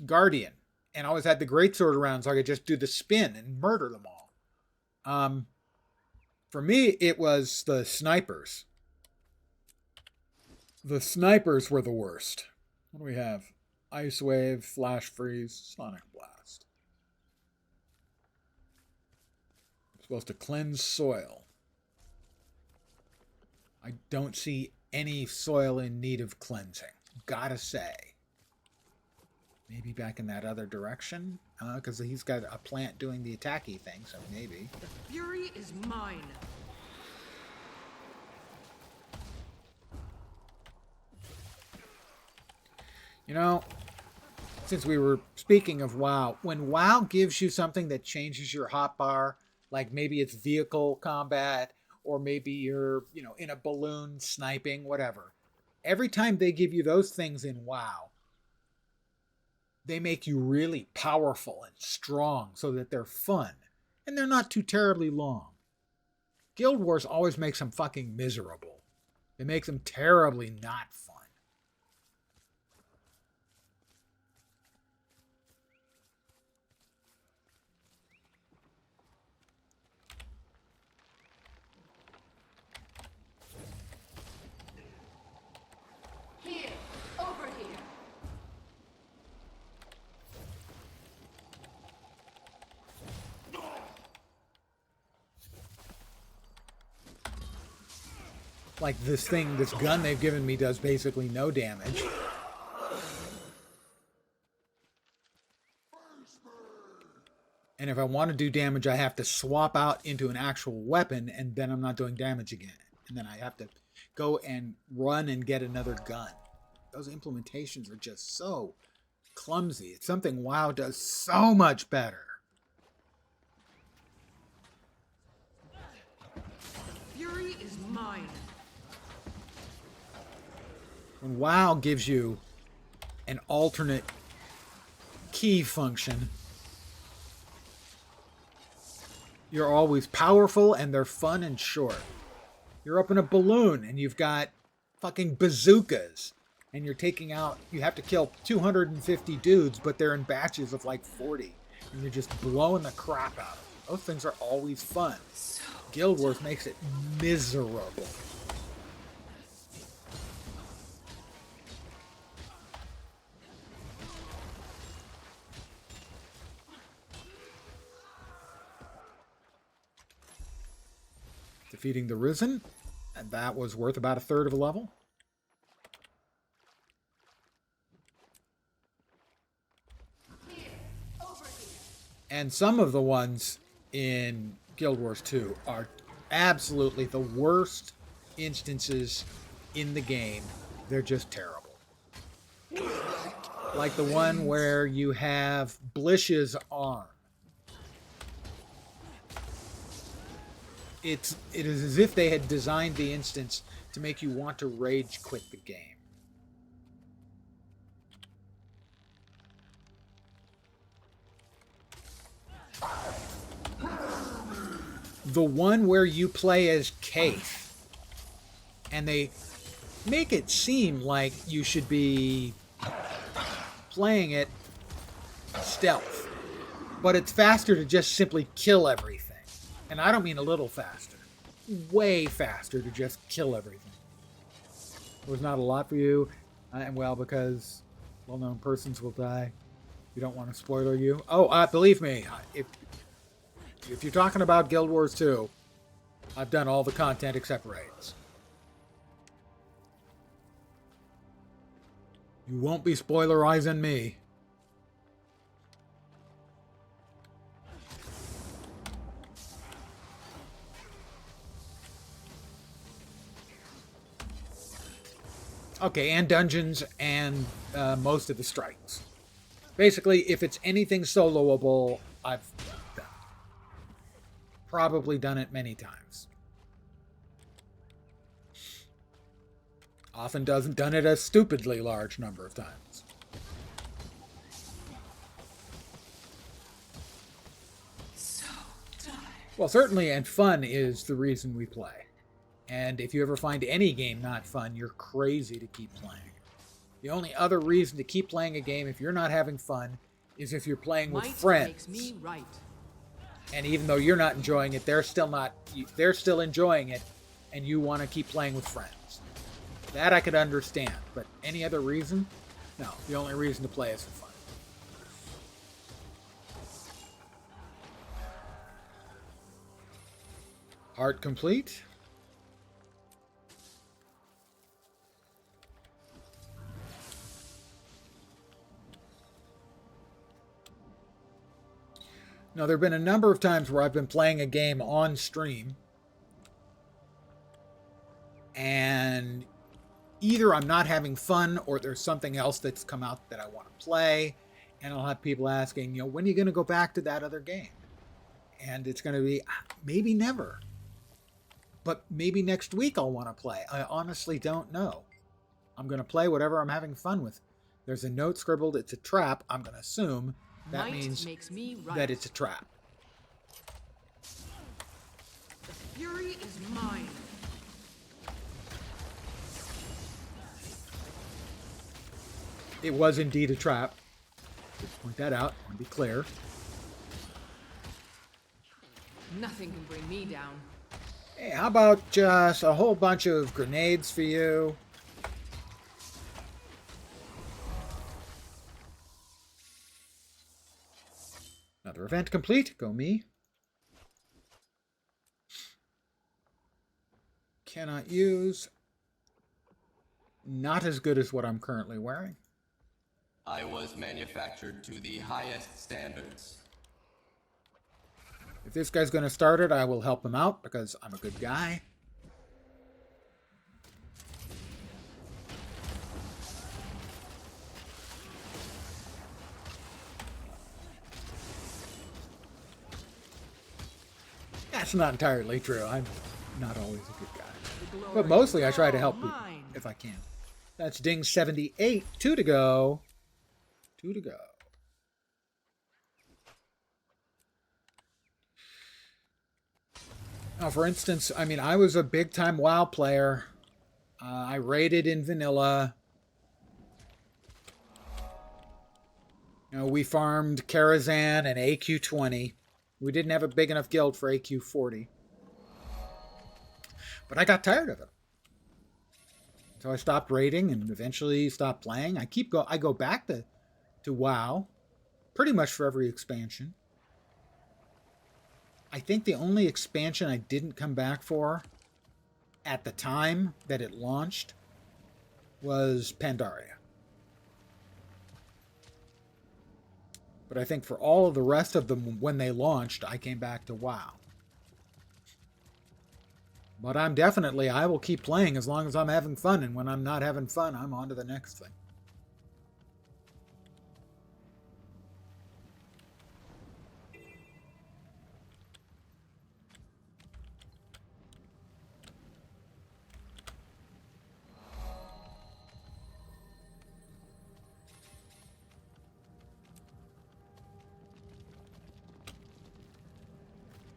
Guardian. And I always had the greatsword around so I could just do the spin and murder them all. For me, it was the snipers. The snipers were the worst. What do we have? Ice Wave, Flash Freeze, Sonic Blast. I'm supposed to cleanse soil. I don't see any soil in need of cleansing. Gotta say. Maybe back in that other direction, because he's got a plant doing the attacky thing, so maybe. The fury is mine. You know, since we were speaking of WoW, when WoW gives you something that changes your hotbar, like maybe it's vehicle combat, or maybe you're, in a balloon sniping, whatever. Every time they give you those things in WoW, they make you really powerful and strong so that they're fun. And they're not too terribly long. Guild Wars always makes them fucking miserable. It makes them terribly not fun. Here, over here. Like this gun they've given me does basically no damage. And if I want to do damage, I have to swap out into an actual weapon, and then I'm not doing damage again. And then I have to go and run and get another gun. Those implementations are just so clumsy. It's something WoW does so much better. Fury is mine. When WoW gives you an alternate key function, you're always powerful and they're fun and short. You're up in a balloon and you've got fucking bazookas and you have to kill 250 dudes, but they're in batches of like 40 and you're just blowing the crap out of them. Those things are always fun. Guild Wars makes it miserable. Defeating the Risen, and that was worth about a third of a level. And some of the ones in Guild Wars 2 are absolutely the worst instances in the game. They're just terrible. Like the one where you have Blish's arm. It is as if they had designed the instance to make you want to rage quit the game. The one where you play as Kaith, and they make it seem like you should be playing it stealth, but it's faster to just simply kill everything. And I don't mean a little faster. Way faster to just kill everything. It was not a lot for you. And well, because well-known persons will die. You don't want to spoiler you. Oh, believe me, if you're talking about Guild Wars 2, I've done all the content except raids. You won't be spoilerizing me. Okay, and dungeons and most of the strikes. Basically, if it's anything soloable, I've done. Probably done it many times. Often done it a stupidly large number of times. Well, certainly, and fun is the reason we play. And if you ever find any game not fun, you're crazy to keep playing. The only other reason to keep playing a game if you're not having fun is if you're playing with friends. Makes me right. And even though you're not enjoying it, they're still enjoying it, and you want to keep playing with friends. That I could understand, but any other reason? No, the only reason to play is for fun. Heart complete. Now, there have been a number of times where I've been playing a game on stream, and either I'm not having fun or there's something else that's come out that I want to play, and I'll have people asking, when are you going to go back to that other game? And it's going to be, maybe never. But maybe next week I'll want to play. I honestly don't know. I'm going to play whatever I'm having fun with. There's a note scribbled, it's a trap. I'm going to assume that Might means makes me right. that it's a trap. The fury is mine. It was indeed a trap. Just point that out. I want to be clear. Nothing can bring me down. Hey, how about just a whole bunch of grenades for you? Another event complete. Go me. Cannot use. Not as good as what I'm currently wearing. I was manufactured to the highest standards. If this guy's going to start it, I will help him out because I'm a good guy. That's not entirely true. I'm not always a good guy. But mostly I try to help people if I can. That's ding 78. 2 to go. 2 to go. Now, for instance, I mean, I was a big-time WoW player. I raided in vanilla. We farmed Karazhan and AQ20. We didn't have a big enough guild for AQ40. But I got tired of it. So I stopped raiding and eventually stopped playing. I go back to WoW pretty much for every expansion. I think the only expansion I didn't come back for at the time that it launched was Pandaria. But I think for all of the rest of them, when they launched, I came back to WoW. But I will keep playing as long as I'm having fun, and when I'm not having fun, I'm on to the next thing.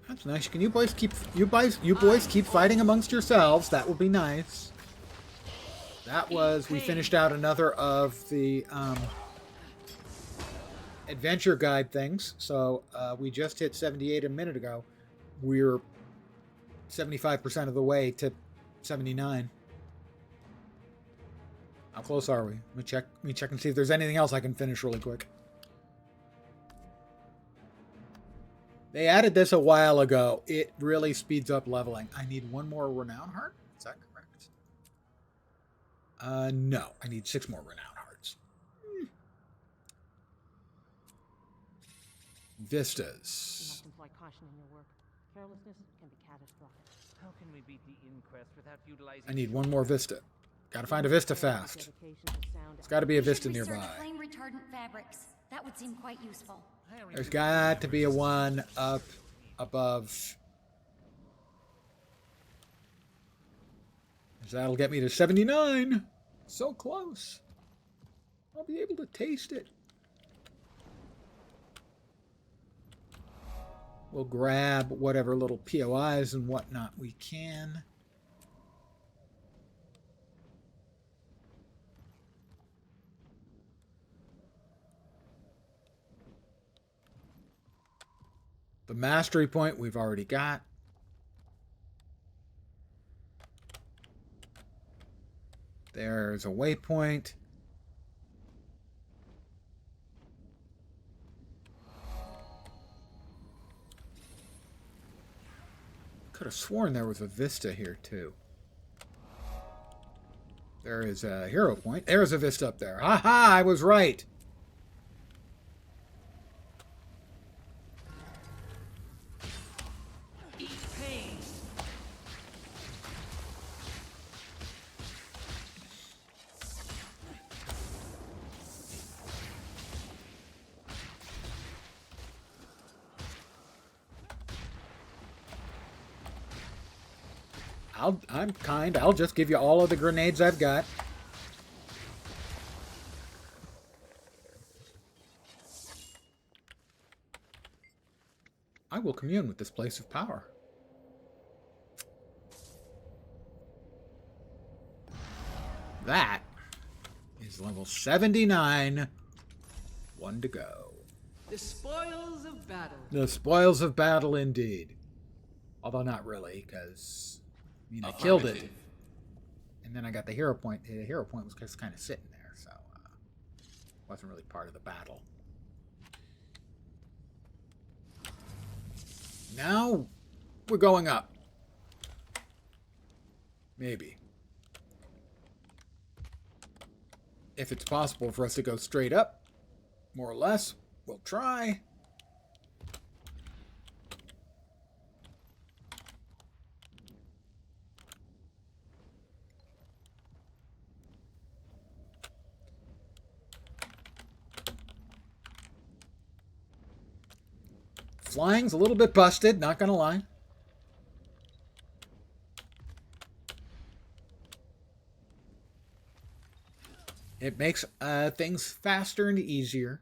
That's nice. Can you boys keep fighting amongst yourselves? That would be nice. We finished out another of the adventure guide things. So we just hit 78 a minute ago. We're 75% of the way to 79. How close are we? Let me check and see if there's anything else I can finish really quick. They added this a while ago. It really speeds up leveling. I need one more Renown Heart? Is that correct? No. I need 6 more Renown Hearts. Vistas. You must employ caution in your work. Carelessness can be catastrophic. How can we beat the inquest without utilizing... I need one more Vista. Gotta find a Vista fast. There's gotta be a Vista nearby. Flame retardant fabrics. That would seem quite useful. There's got to be a one up above. That'll get me to 79. So close. I'll be able to taste it. We'll grab whatever little POIs and whatnot we can. The mastery point we've already got. There's a waypoint. Could have sworn there was a vista here too. There is a hero point. There's a vista up there. Ha ha! I was right. I'm kind. I'll just give you all of the grenades I've got. I will commune with this place of power. That is level 79. 1 to go. The spoils of battle. The spoils of battle, indeed. Although not really, because I killed it, and then I got the hero point. The hero point was just kind of sitting there, so wasn't really part of the battle. Now we're going up. Maybe. If it's possible for us to go straight up, more or less, we'll try. Flying's a little bit busted, not gonna lie. It makes things faster and easier.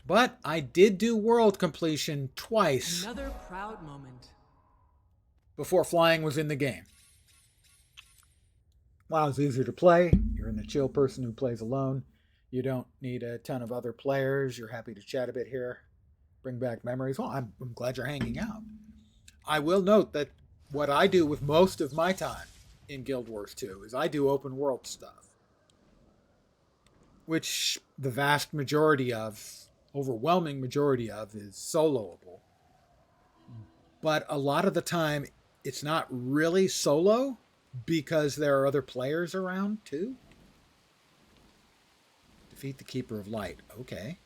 But I did do world completion twice. Another proud moment. Before flying was in the game. WoW is easier to play. You're the chill person who plays alone. You don't need a ton of other players. You're happy to chat a bit here. Bring back memories. Well, I'm glad you're hanging out. I will note that what I do with most of my time in Guild Wars 2 is I do open world stuff. Which the vast majority of, overwhelming majority of, is soloable. But a lot of the time, it's not really solo because there are other players around too. Defeat the Keeper of Light. Okay.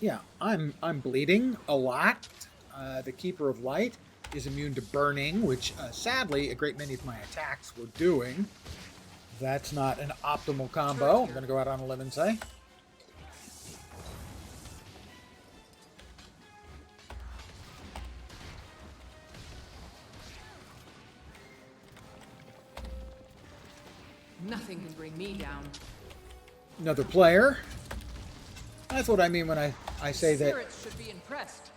Yeah, I'm bleeding a lot. The Keeper of Light is immune to burning, which sadly a great many of my attacks were doing. That's not an optimal combo. I'm going to go out on a limb and say. Nothing can bring me down. Another player. That's what I mean when I say that Spirits should be impressed.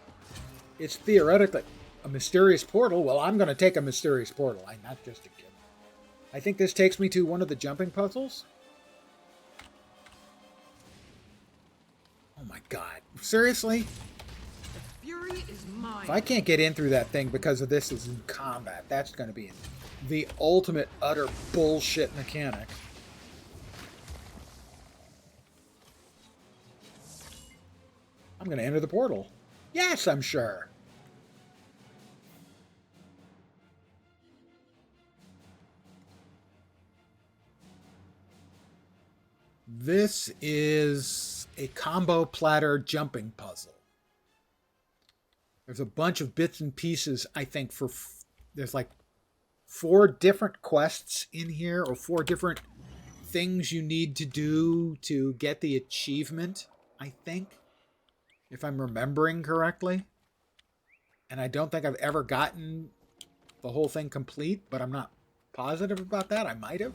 it's theoretically a mysterious portal. Well, I'm going to take a mysterious portal. I'm not just a kid. I think this takes me to one of the jumping puzzles. Oh my god. Seriously? The fury is mine. If I can't get in through that thing because of this is in combat, that's going to be the ultimate utter bullshit mechanic. I'm going to enter the portal. Yes, I'm sure. This is a combo platter jumping puzzle. There's a bunch of bits and pieces, I think, there's like 4 different quests in here, or 4 different things you need to do to get the achievement, I think, if I'm remembering correctly. And I don't think I've ever gotten the whole thing complete, but I'm not positive about that. I might have.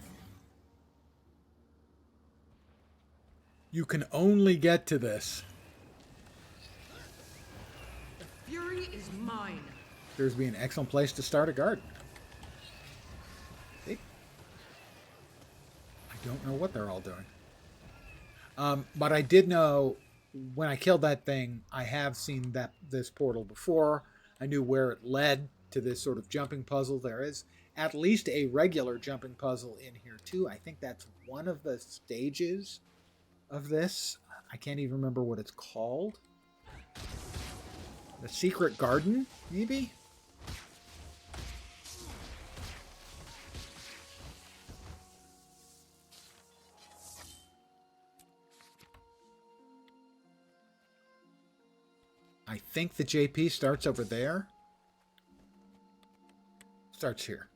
You can only get to this. The fury is mine. Appears to be an excellent place to start a garden. See? I don't know what they're all doing. But I did know when I killed that thing, I have seen this portal before. I knew where it led to this sort of jumping puzzle. There is at least a regular jumping puzzle in here too. I think that's one of the stages of this. I can't even remember what it's called. The Secret Garden, maybe? I think the JP starts over there. Starts here.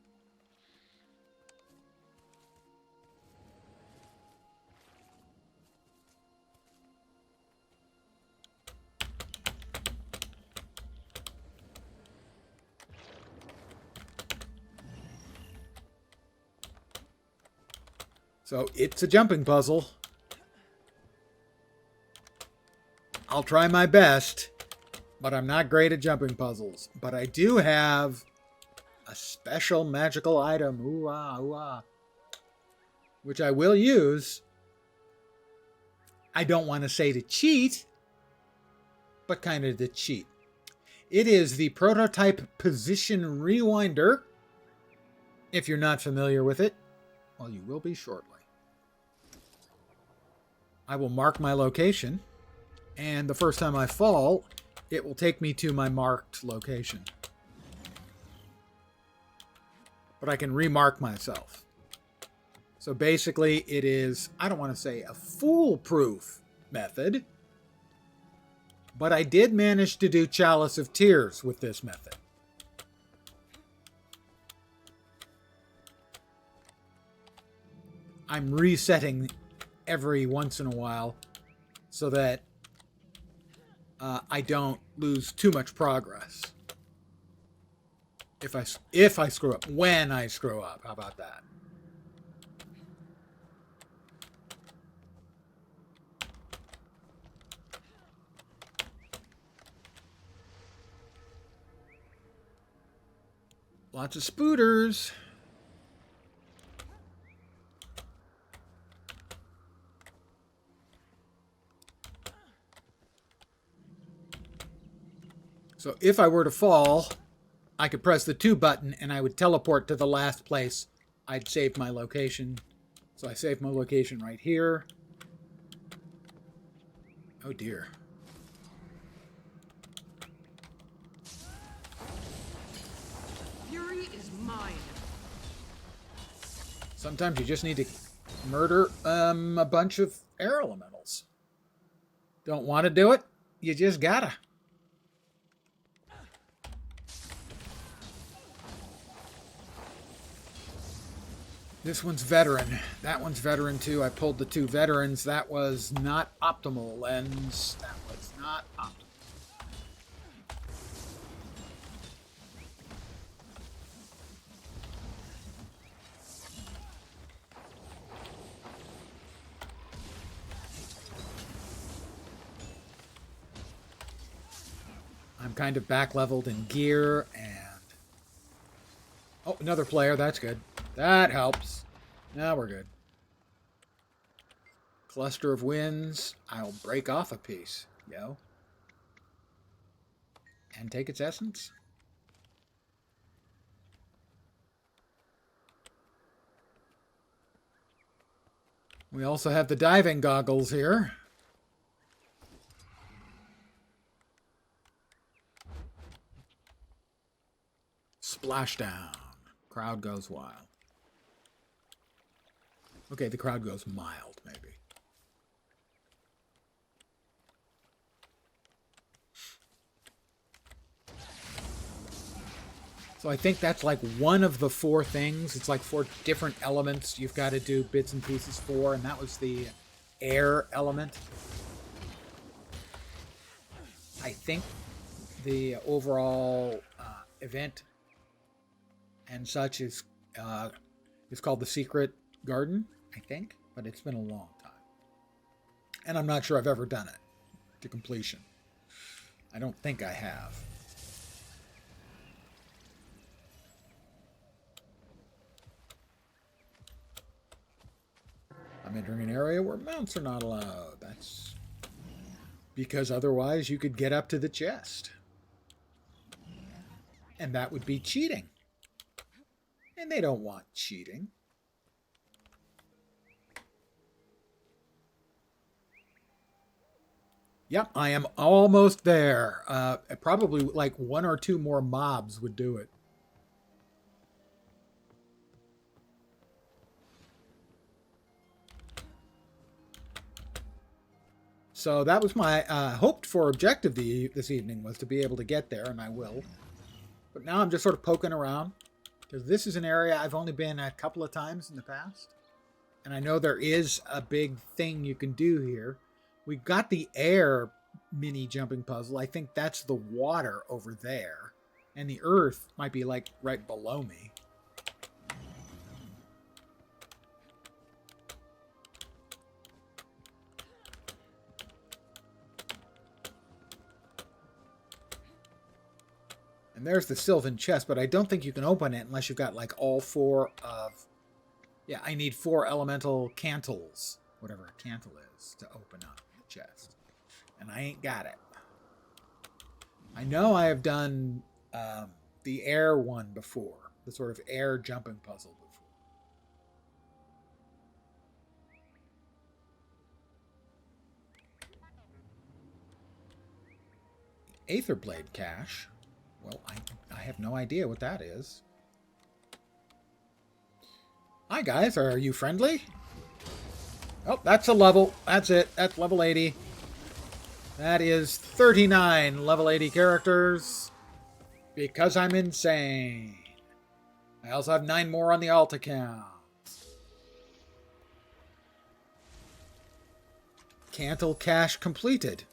So it's a jumping puzzle. I'll try my best, but I'm not great at jumping puzzles. But I do have a special magical item, ooh ah, ooh ah, which I will use. I don't want to say to cheat, but kind of to cheat. It is the prototype position rewinder. If you're not familiar with it, well, you will be shortly. I will mark my location, and the first time I fall, it will take me to my marked location. But I can remark myself. So basically, it is, I don't want to say a foolproof method, but I did manage to do Chalice of Tears with this method. I'm resetting every once in a while so that I don't lose too much progress. If I screw up, when I screw up, how about that? Lots of spooters. So if I were to fall, I could press the 2 button and I would teleport to the last place I'd saved my location. So I saved my location right here. Oh dear. Fury is mine. Sometimes you just need to murder a bunch of air elementals. Don't want to do it? You just gotta. This one's veteran. That one's veteran too. I pulled the 2 veterans. That was not optimal, Lens. That was not optimal. I'm kind of back leveled in gear and... Oh, another player. That's good. That helps. Now we're good. Cluster of winds. I'll break off a piece. Yo. And take its essence. We also have the diving goggles here. Splashdown. Crowd goes wild. Okay, the crowd goes mild, maybe. So I think that's like one of the 4 things. It's like 4 different elements you've got to do bits and pieces for, and that was the air element. I think the overall event and such is called the Secret Garden, I think, but it's been a long time. And I'm not sure I've ever done it to completion. I don't think I have. I'm entering an area where mounts are not allowed. That's because otherwise you could get up to the chest. And that would be cheating. And they don't want cheating. Yep, I am almost there. Probably like 1 or 2 more mobs would do it. So that was my hoped for objective this evening, was to be able to get there, and I will. But now I'm just sort of poking around, because this is an area I've only been a couple of times in the past. And I know there is a big thing you can do here. We got the air mini jumping puzzle. I think that's the water over there. And the earth might be like right below me. And there's the Sylvan chest, but I don't think you can open it unless you've got like all 4 of... Yeah, I need 4 elemental cantles, whatever a cantle is, to open up the chest. And I ain't got it. I know I have done the air one before, the sort of air jumping puzzle before. Aetherblade cache. Well, I have no idea what that is. Hi guys, are you friendly? Oh, that's a level. That's it. That's level 80. That is 39 level 80 characters. Because I'm insane. I also have 9 more on the alt account. Cantle cache completed.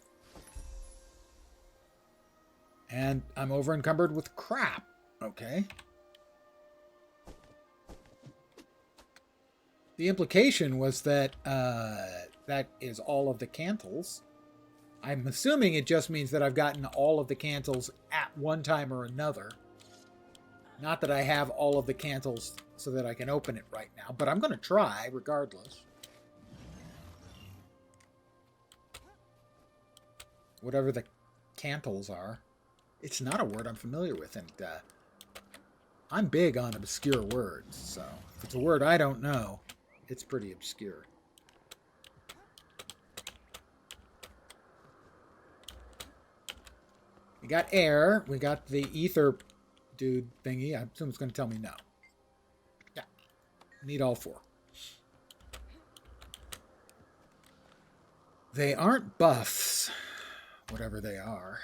And I'm over encumbered with crap. Okay. The implication was that that is all of the cantles. I'm assuming it just means that I've gotten all of the cantles at one time or another. Not that I have all of the cantles so that I can open it right now, but I'm going to try regardless. Whatever the cantles are. It's not a word I'm familiar with, and I'm big on obscure words, so if it's a word I don't know, it's pretty obscure. We got air, we got the ether dude thingy. I assume it's going to tell me no. Yeah, need all 4. They aren't buffs, whatever they are.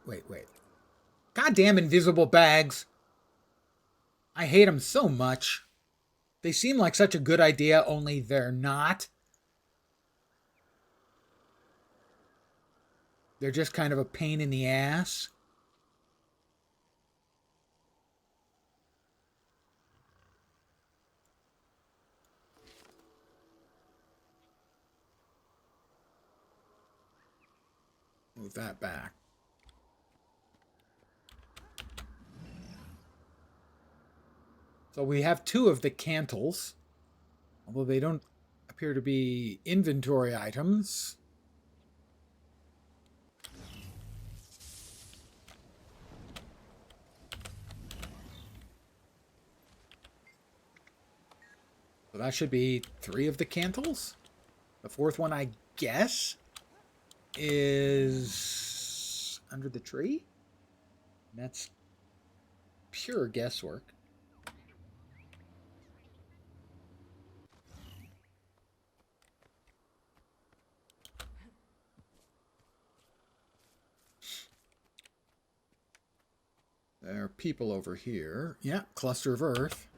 Wait. Goddamn invisible bags. I hate them so much. They seem like such a good idea, only they're not. They're just kind of a pain in the ass. Move that back. So we have 2 of the cantles, although they don't appear to be inventory items. So that should be 3 of the cantles. The 4th one, I guess, is under the tree. And that's pure guesswork. There are people over here. Yeah, cluster of Earth.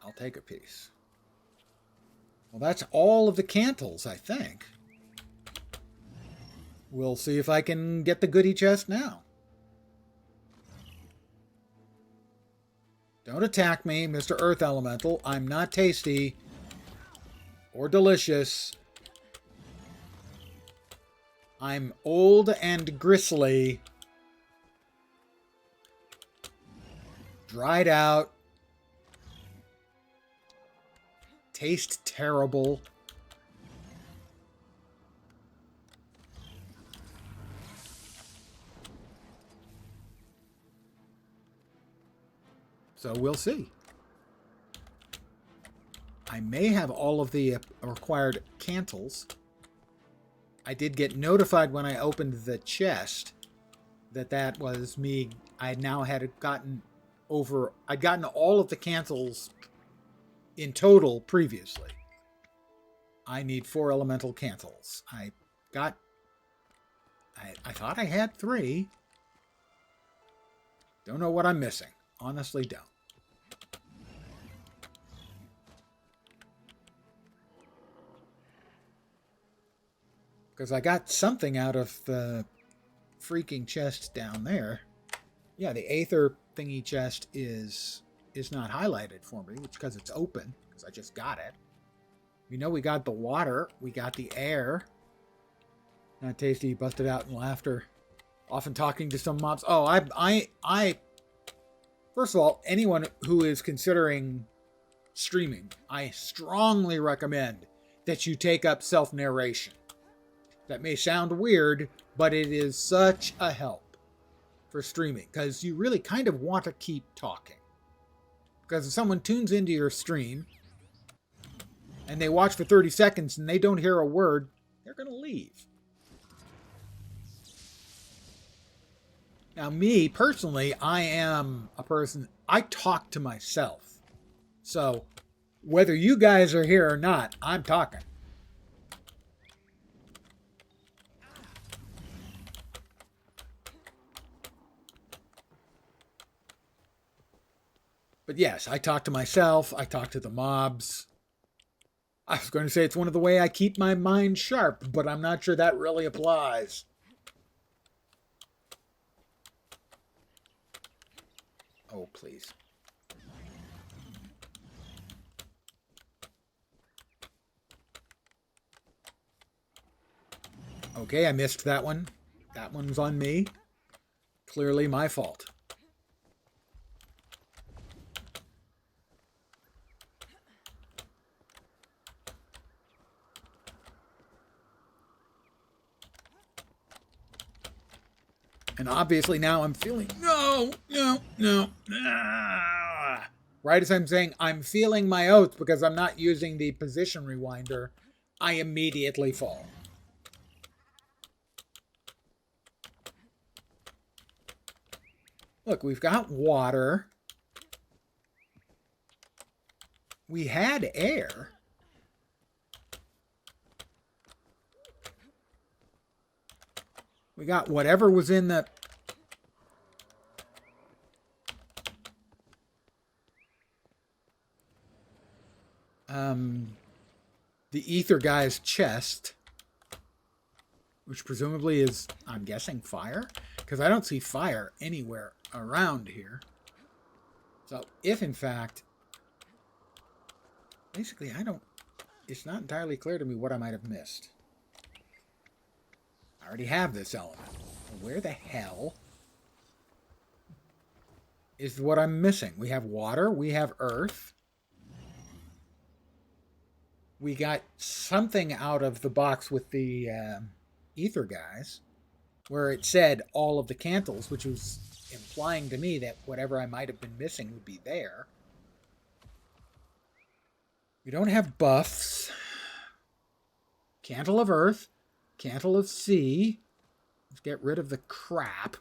I'll take a piece. Well, that's all of the cantles, I think. We'll see if I can get the goodie chest now. Don't attack me, Mr. Earth Elemental. I'm not tasty or delicious. I'm old and gristly. Dried out. Taste terrible. So we'll see. I may have all of the required cantles. I did get notified when I opened the chest that that was me. I now had gotten over. I'd gotten all of the cantles in total previously. I need 4 elemental cantles. I thought I had 3. Don't know what I'm missing. Honestly, don't. Because I got something out of the freaking chest down there. Yeah, the Aether thingy chest is not highlighted for me, which because it's open, because I just got it. We know we got the water. We got the air. Not tasty. He busted out in laughter. Often talking to some mobs. Oh, I. First of all, anyone who is considering streaming, I strongly recommend that you take up self-narration. That may sound weird, but it is such a help for streaming because you really kind of want to keep talking. Because if someone tunes into your stream and they watch for 30 seconds and they don't hear a word, they're going to leave. Now, me, personally, I am a person, I talk to myself. So, whether you guys are here or not, I'm talking. But yes, I talk to myself, I talk to the mobs. I was going to say it's one of the ways I keep my mind sharp, but I'm not sure that really applies. Oh, please. Okay, I missed that one. That one's on me. Clearly my fault. And obviously now I'm feeling, no. Ah. Right as I'm saying, I'm feeling my oats because I'm not using the position rewinder, I immediately fall. Look, we've got water. We had air. We got whatever was in the... the ether guy's chest, which presumably is, I'm guessing, fire, because I don't see fire anywhere around here. So if in fact, basically it's not entirely clear to me what I might have missed. I already have this element. Where the hell is what I'm missing? We have water, we have earth. We got something out of the box with the ether guys where it said all of the cantles, which was implying to me that whatever I might have been missing would be there. We don't have buffs. Cantle of earth, cantle of sea. Let's get rid of the crap.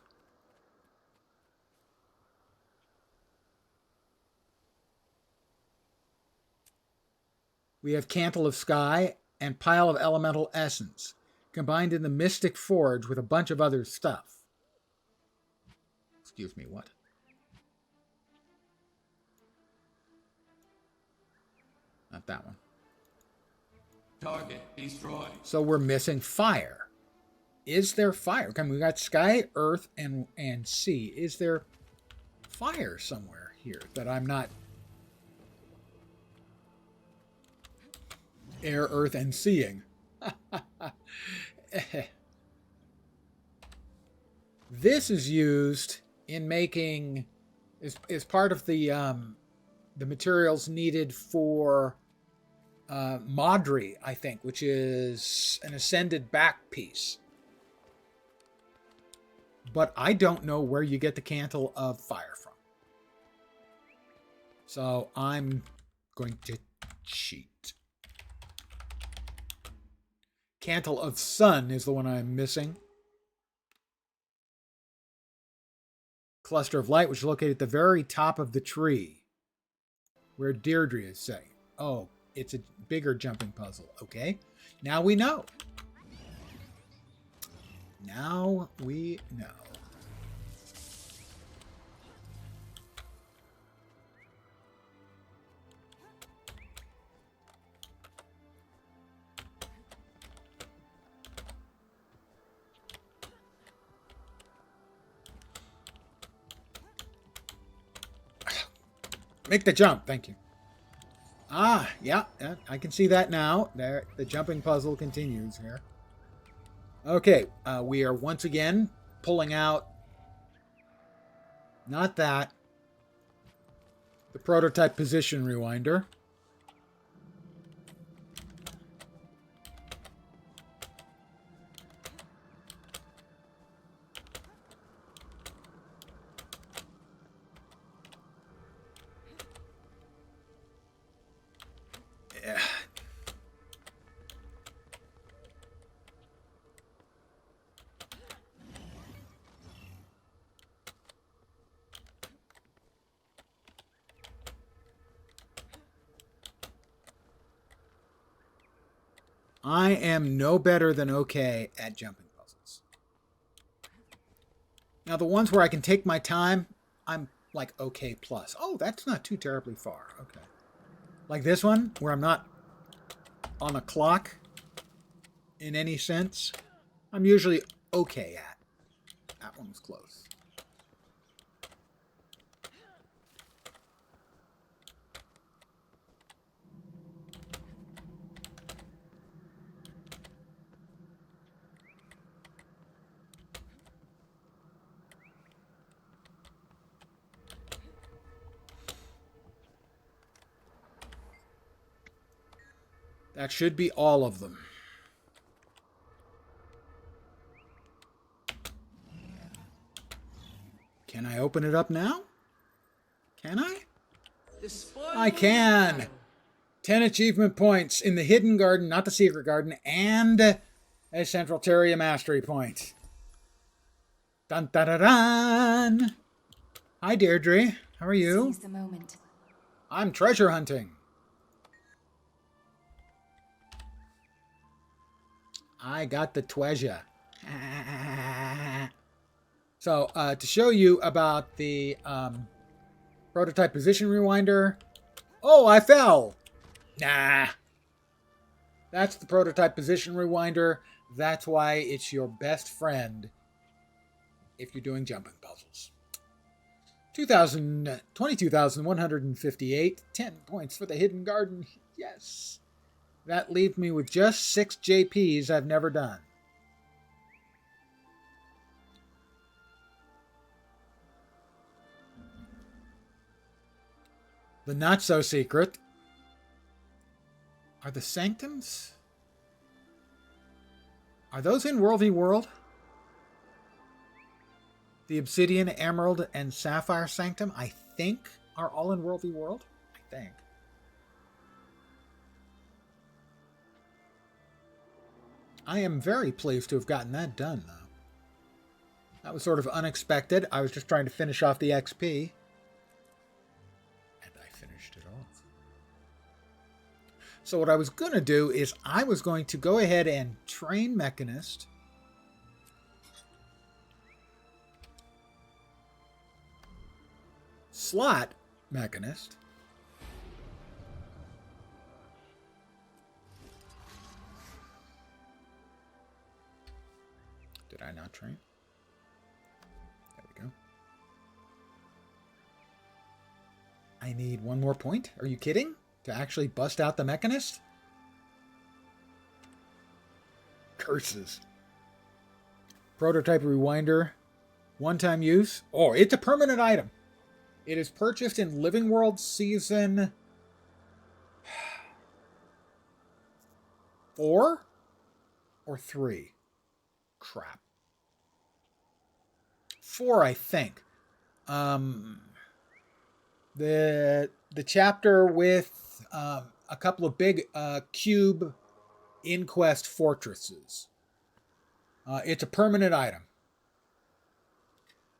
We have Cantle of Sky and Pile of Elemental Essence, combined in the Mystic Forge with a bunch of other stuff. Excuse me, what? Not that one. Target destroyed. So we're missing fire. Is there fire? Come, we got sky, earth, and sea. Is there fire somewhere here that I'm not... Air, earth, and seeing. This is used in making... is part of the materials needed for Madri, I think, which is an ascended back piece. But I don't know where you get the Cantle of Fire from. So I'm going to cheat. Cantle of Sun is the one I'm missing. Cluster of Light, which is located at the very top of the tree. Where Deirdre is saying. Oh, it's a bigger jumping puzzle. Okay. Now we know. Now we know. Make the jump. Thank you. Ah, yeah, I can see that now. There, the jumping puzzle continues here. Okay, we are once again pulling out, not that, the prototype position rewinder. Yeah. I am no better than okay at jumping puzzles. Now, the ones where I can take my time, I'm like okay plus. Oh, that's not too terribly far. Okay. Like this one, where I'm not on a clock in any sense, I'm usually okay at. That one was close. That should be all of them. Can I open it up now? Can I? I can! 10 achievement points in the hidden garden, not the secret garden, and a central Terraria mastery point. Dun dun dun dun! Hi, Deirdre. How are you? Seize the moment. I'm treasure hunting. I got the treasure. So, to show you about the prototype position rewinder. Oh, I fell! Nah. That's the prototype position rewinder. That's why it's your best friend if you're doing jumping puzzles. 22,158. 10 points for the hidden garden. Yes. That leaves me with just 6 JPs I've never done. The not-so-secret are the sanctums? Are those in World v. World? The Obsidian, Emerald, and Sapphire Sanctum, I think, are all in World v. World. I think. I am very pleased to have gotten that done, though. That was sort of unexpected. I was just trying to finish off the XP. And I finished it off. So what I was going to do is I was going to go ahead and train Mechanist. Slot Mechanist. Did I not train? There we go. I need one more point? Are you kidding? To actually bust out the Mechanist? Curses. Prototype rewinder. One-time use. Oh, it's a permanent item. It is purchased in Living World Season 4 or 3. Crap. 4, I think. The chapter with a couple of big cube Inquest fortresses. It's a permanent item.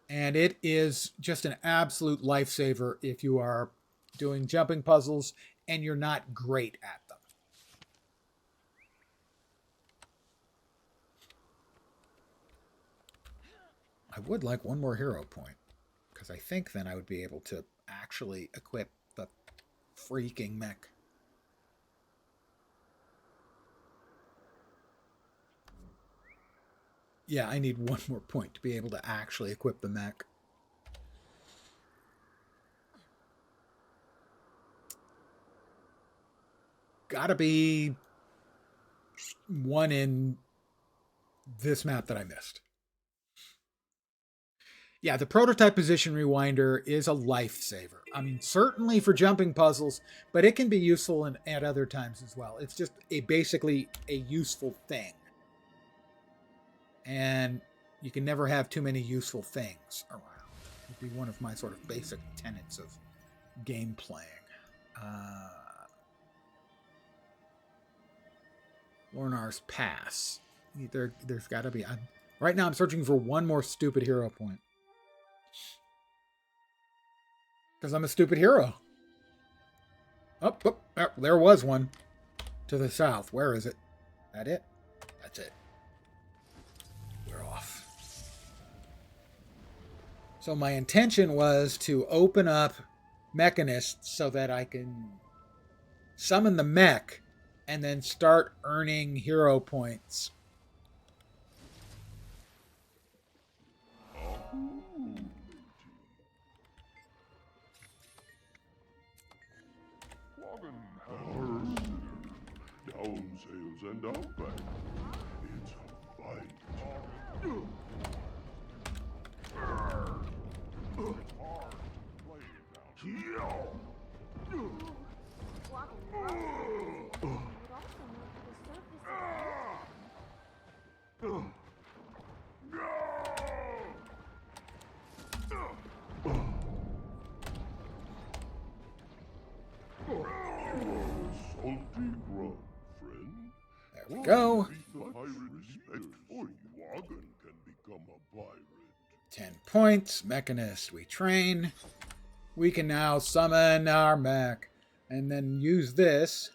And it is just an absolute lifesaver if you are doing jumping puzzles and you're not great at them. I would like one more hero point, because I think then I would be able to actually equip the freaking mech. Yeah, I need one more point to be able to actually equip the mech. gotta be one in this map that I missed. Yeah, the prototype position rewinder is a lifesaver. I mean, certainly for jumping puzzles, but it can be useful at other times as well. It's just basically a useful thing. And you can never have too many useful things around. It'd be one of my sort of basic tenets of game playing. Lornar's Pass. There's got to be. Right now I'm searching for one more stupid hero point. Because I'm a stupid hero. Oh, there was one. To the south. Where is it? That it? That's it. We're off. So my intention was to open up Mechanist so that I can summon the mech and then start earning hero points. Down sails and up back. It's a fight. Salty grub, friend. There we go. The pirate respect for you. Wagon can become a pirate. 10 points. Mechanist. We train. We can now summon our mech. And then use this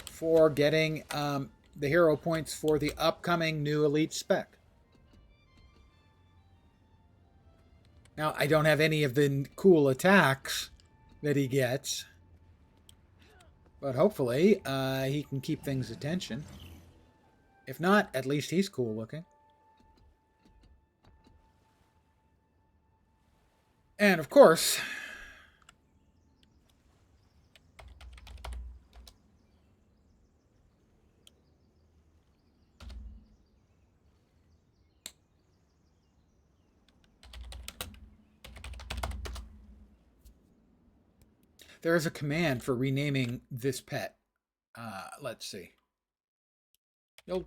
for getting the hero points for the upcoming new elite spec. Now, I don't have any of the cool attacks that he gets. But hopefully, he can keep things attention. If not, at least he's cool looking. And of course, there is a command for renaming this pet. Let's see. Guild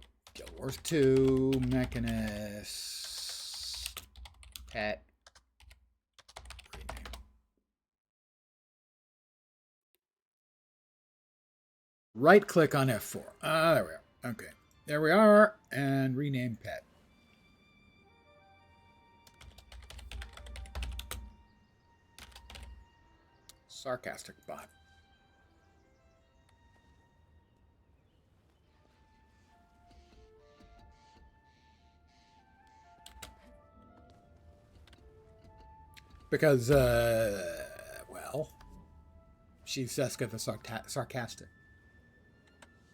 Wars 2, Mechanist, pet, rename. Right click on F4. There we are. Okay. There we are. And rename pet. Sarcastic bot. Because, well, she's Seska the sarcastic.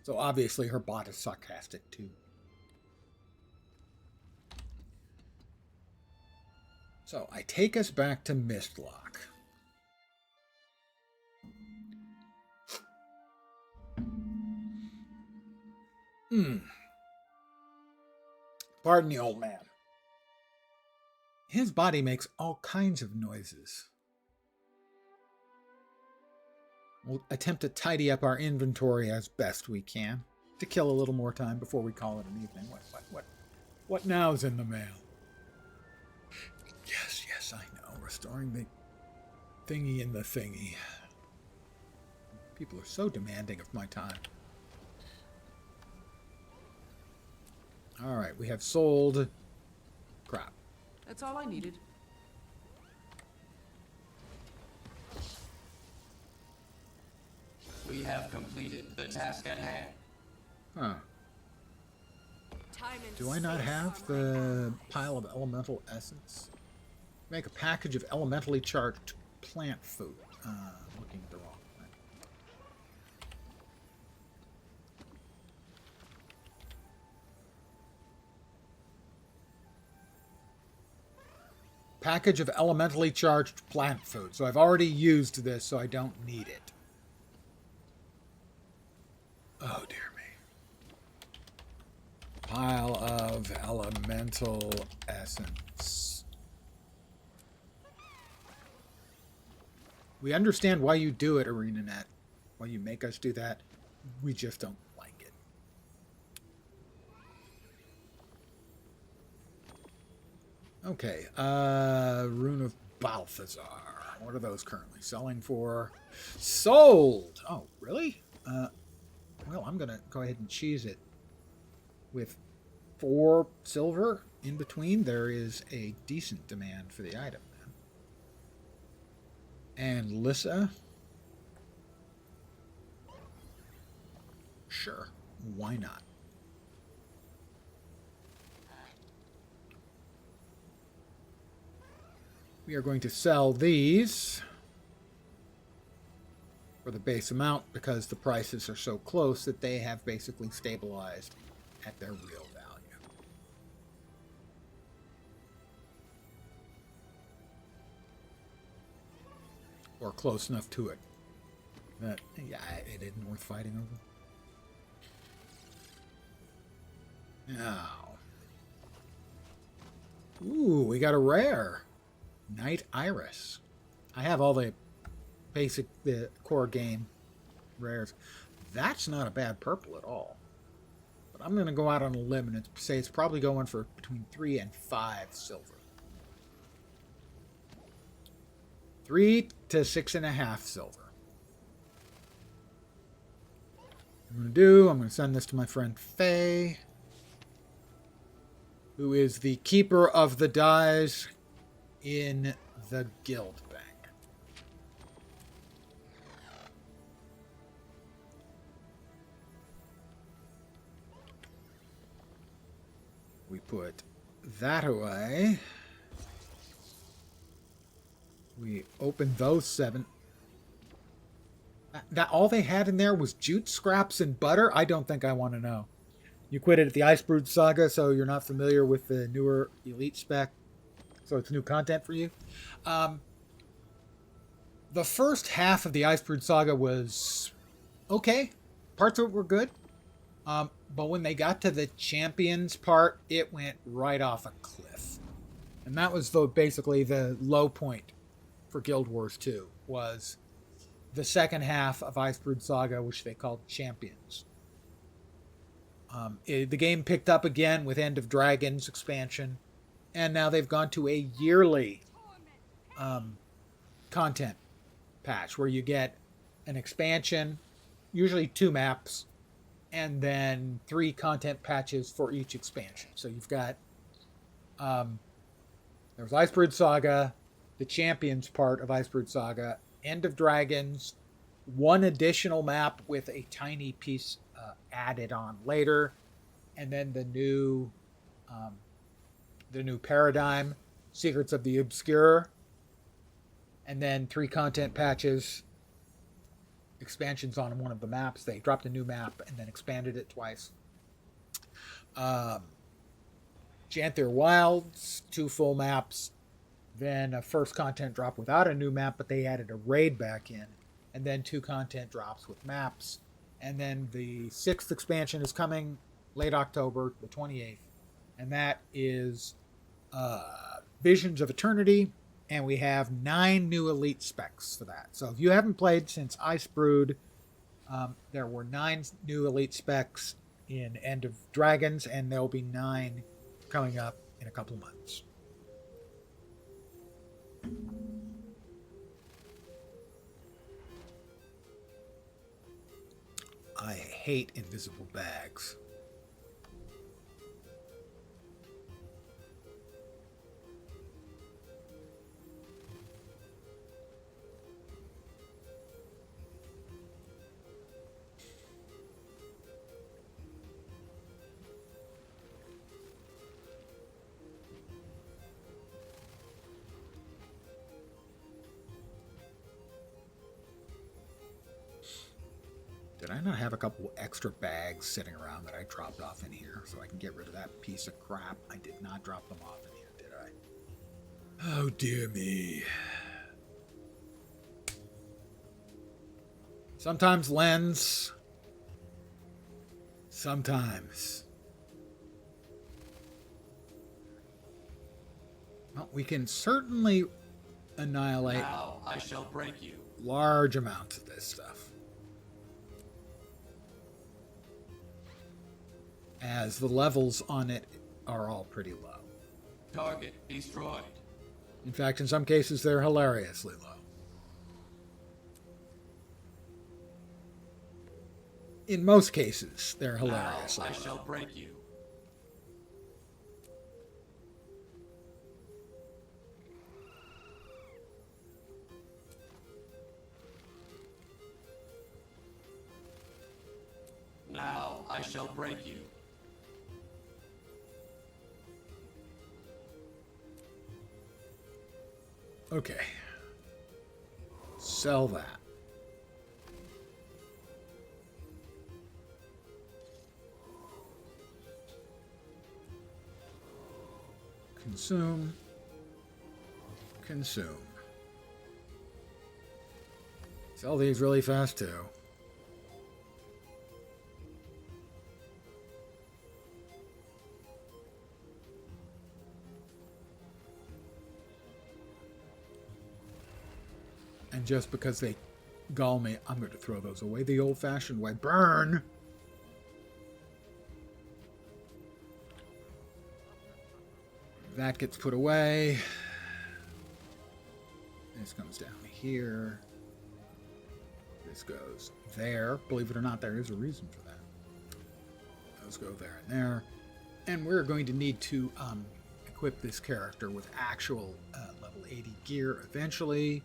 So obviously her bot is sarcastic too. So I take us back to Mistlock. Pardon the old man. His body makes all kinds of noises. We'll attempt to tidy up our inventory as best we can to kill a little more time before we call it an evening. What now's in the mail? Yes, I know. Restoring the thingy in the thingy. People are so demanding of my time. All right, we have sold crap. That's all I needed. We have completed the task at hand. Huh. Time and Do I not space have are my the pile of elemental essence? Make a package of elementally charged plant food. Looking at the wrong thing. Package of elementally charged plant food. So I've already used this, so I don't need it. Oh, dear me. Pile of elemental essence. We understand why you do it, ArenaNet. Why you make us do that. We just don't like it. Okay, Rune of Balthazar. What are those currently selling for? Sold! Oh, really? Well, I'm going to go ahead and cheese it. With 4 silver in between, there is a decent demand for the item. And Lissa? Sure, why not? We are going to sell these for the base amount because the prices are so close that they have basically stabilized at their real value. Or close enough to it that, yeah, it isn't worth fighting over. Now. Ooh, we got a rare. Night Iris. I have all the basic, the core game rares. That's not a bad purple at all. But I'm going to go out on a limb and say it's probably going for between 3 and 5 silver. 3 to 6.5 silver. I'm going to send this to my friend Faye, who is the keeper of the dies in the guild bank. We put that away. We open those 7. That all they had in there was jute scraps and butter? I don't think I want to know. You quit it at the Icebrood Saga, so you're not familiar with the newer Elite spec. So it's new content for you. The first half of the Icebrood Saga was okay. Parts of it were good. But when they got to the Champions part, it went right off a cliff. And that was basically the low point for Guild Wars 2, was the second half of Icebrood Saga, which they called Champions. The game picked up again with End of Dragons expansion, and now they've gone to a yearly content patch where you get an expansion, usually 2 maps, and then 3 content patches for each expansion. So you've got there's Icebrood Saga, the Champions part of Icebrood Saga, End of Dragons, 1 additional map with a tiny piece added on later, and then the new paradigm, Secrets of the Obscure, and then 3 content patches, expansions on one of the maps. They dropped a new map and then expanded it twice. Janther Wilds, 2 full maps, then a first content drop without a new map, but they added a raid back in, and then 2 content drops with maps. And then the 6th expansion is coming late October, the 28th, and that is Visions of Eternity, and we have 9 new Elite specs for that. So if you haven't played since Icebrood, there were 9 new Elite specs in End of Dragons, and there will be 9 coming up in a couple of months. I hate invisible bags. Did I not have a couple extra bags sitting around that I dropped off in here so I can get rid of that piece of crap? I did not drop them off in here, did I? Oh, dear me. Sometimes lens. Sometimes. Well, we can certainly annihilate Now I shall break you. large amounts of this stuff. As the levels on it are all pretty low. Target destroyed. In fact, in some cases, they're hilariously low. In most cases, they're Now hilariously I low. shall break you. Now I shall break you. Okay. Sell that. Consume. Consume. Sell these really fast too. And just because they gall me, I'm going to throw those away the old-fashioned way. Burn! That gets put away. This comes down here. This goes there. Believe it or not, there is a reason for that. Those go there and there. And we're going to need to equip this character with actual level 80 gear eventually.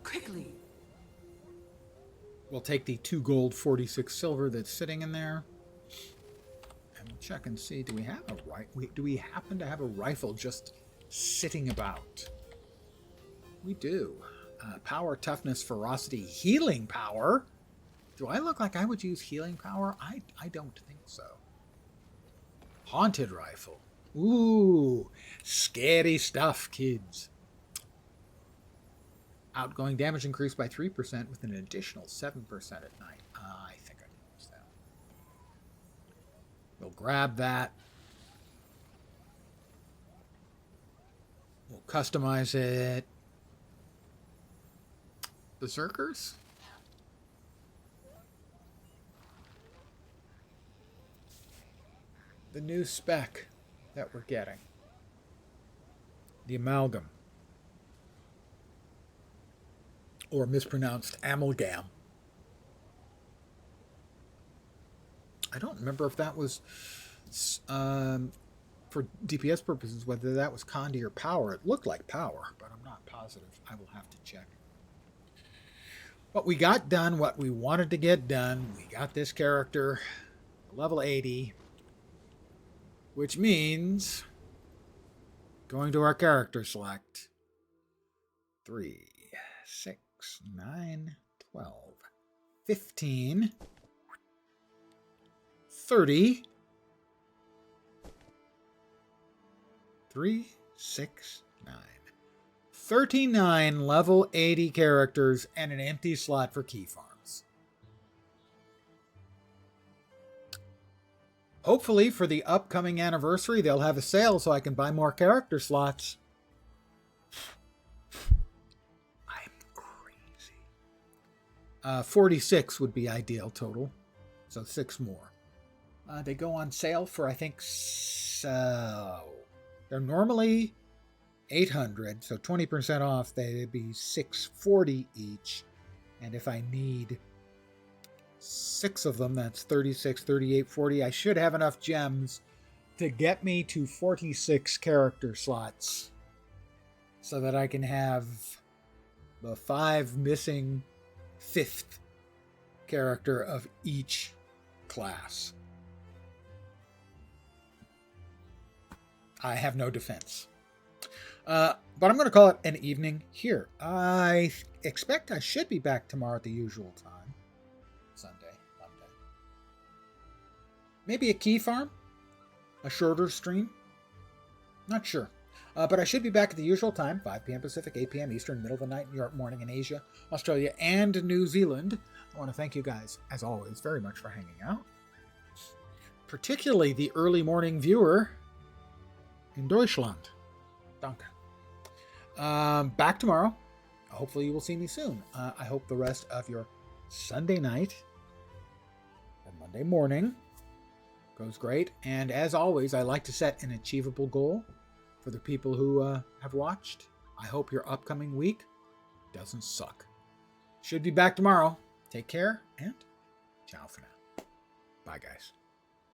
Quickly. We'll take the 2 gold, 46 silver that's sitting in there. And we'll check and see, do we have a do we happen to have a rifle just sitting about? We do. Power, toughness, ferocity, healing power. Do I look like I would use healing power? I don't think so. Haunted rifle. Ooh, scary stuff, kids. Outgoing damage increased by 3% with an additional 7% at night. I think I can use that. We'll grab that. We'll customize it. Berserkers? The new spec that we're getting. The amalgam. Or mispronounced amalgam. I don't remember if that was, for DPS purposes, whether that was Condi or Power. It looked like Power, but I'm not positive. I will have to check. But we got done what we wanted to get done. We got this character, level 80, which means going to our character select. 3, 6, 9, 12, 15, 30, 3, 6, 9. 39 level 80 characters and an empty slot for key farms. Hopefully for the upcoming anniversary, they'll have a sale so I can buy more character slots. I'm crazy. 46 would be ideal total. So 6 more. They go on sale for, I think, so they're normally 800, so 20% off, they'd be 640 each. And if I need 6 of them, that's 36, 38, 40. I should have enough gems to get me to 46 character slots so that I can have the 5 missing 5th character of each class. I have no defense. But I'm going to call it an evening here. I expect I should be back tomorrow at the usual time. Sunday, Monday. Maybe a key farm? A shorter stream? Not sure. But I should be back at the usual time, 5 p.m. Pacific, 8 p.m. Eastern, middle of the night, New York morning in Asia, Australia, and New Zealand. I want to thank you guys, as always, very much for hanging out. Particularly the early morning viewer in Deutschland. Danke. Back tomorrow. Hopefully you will see me soon. I hope the rest of your Sunday night or Monday morning goes great. And as always, I like to set an achievable goal for the people who have watched. I hope your upcoming week doesn't suck. Should be back tomorrow. Take care and ciao for now. Bye, guys.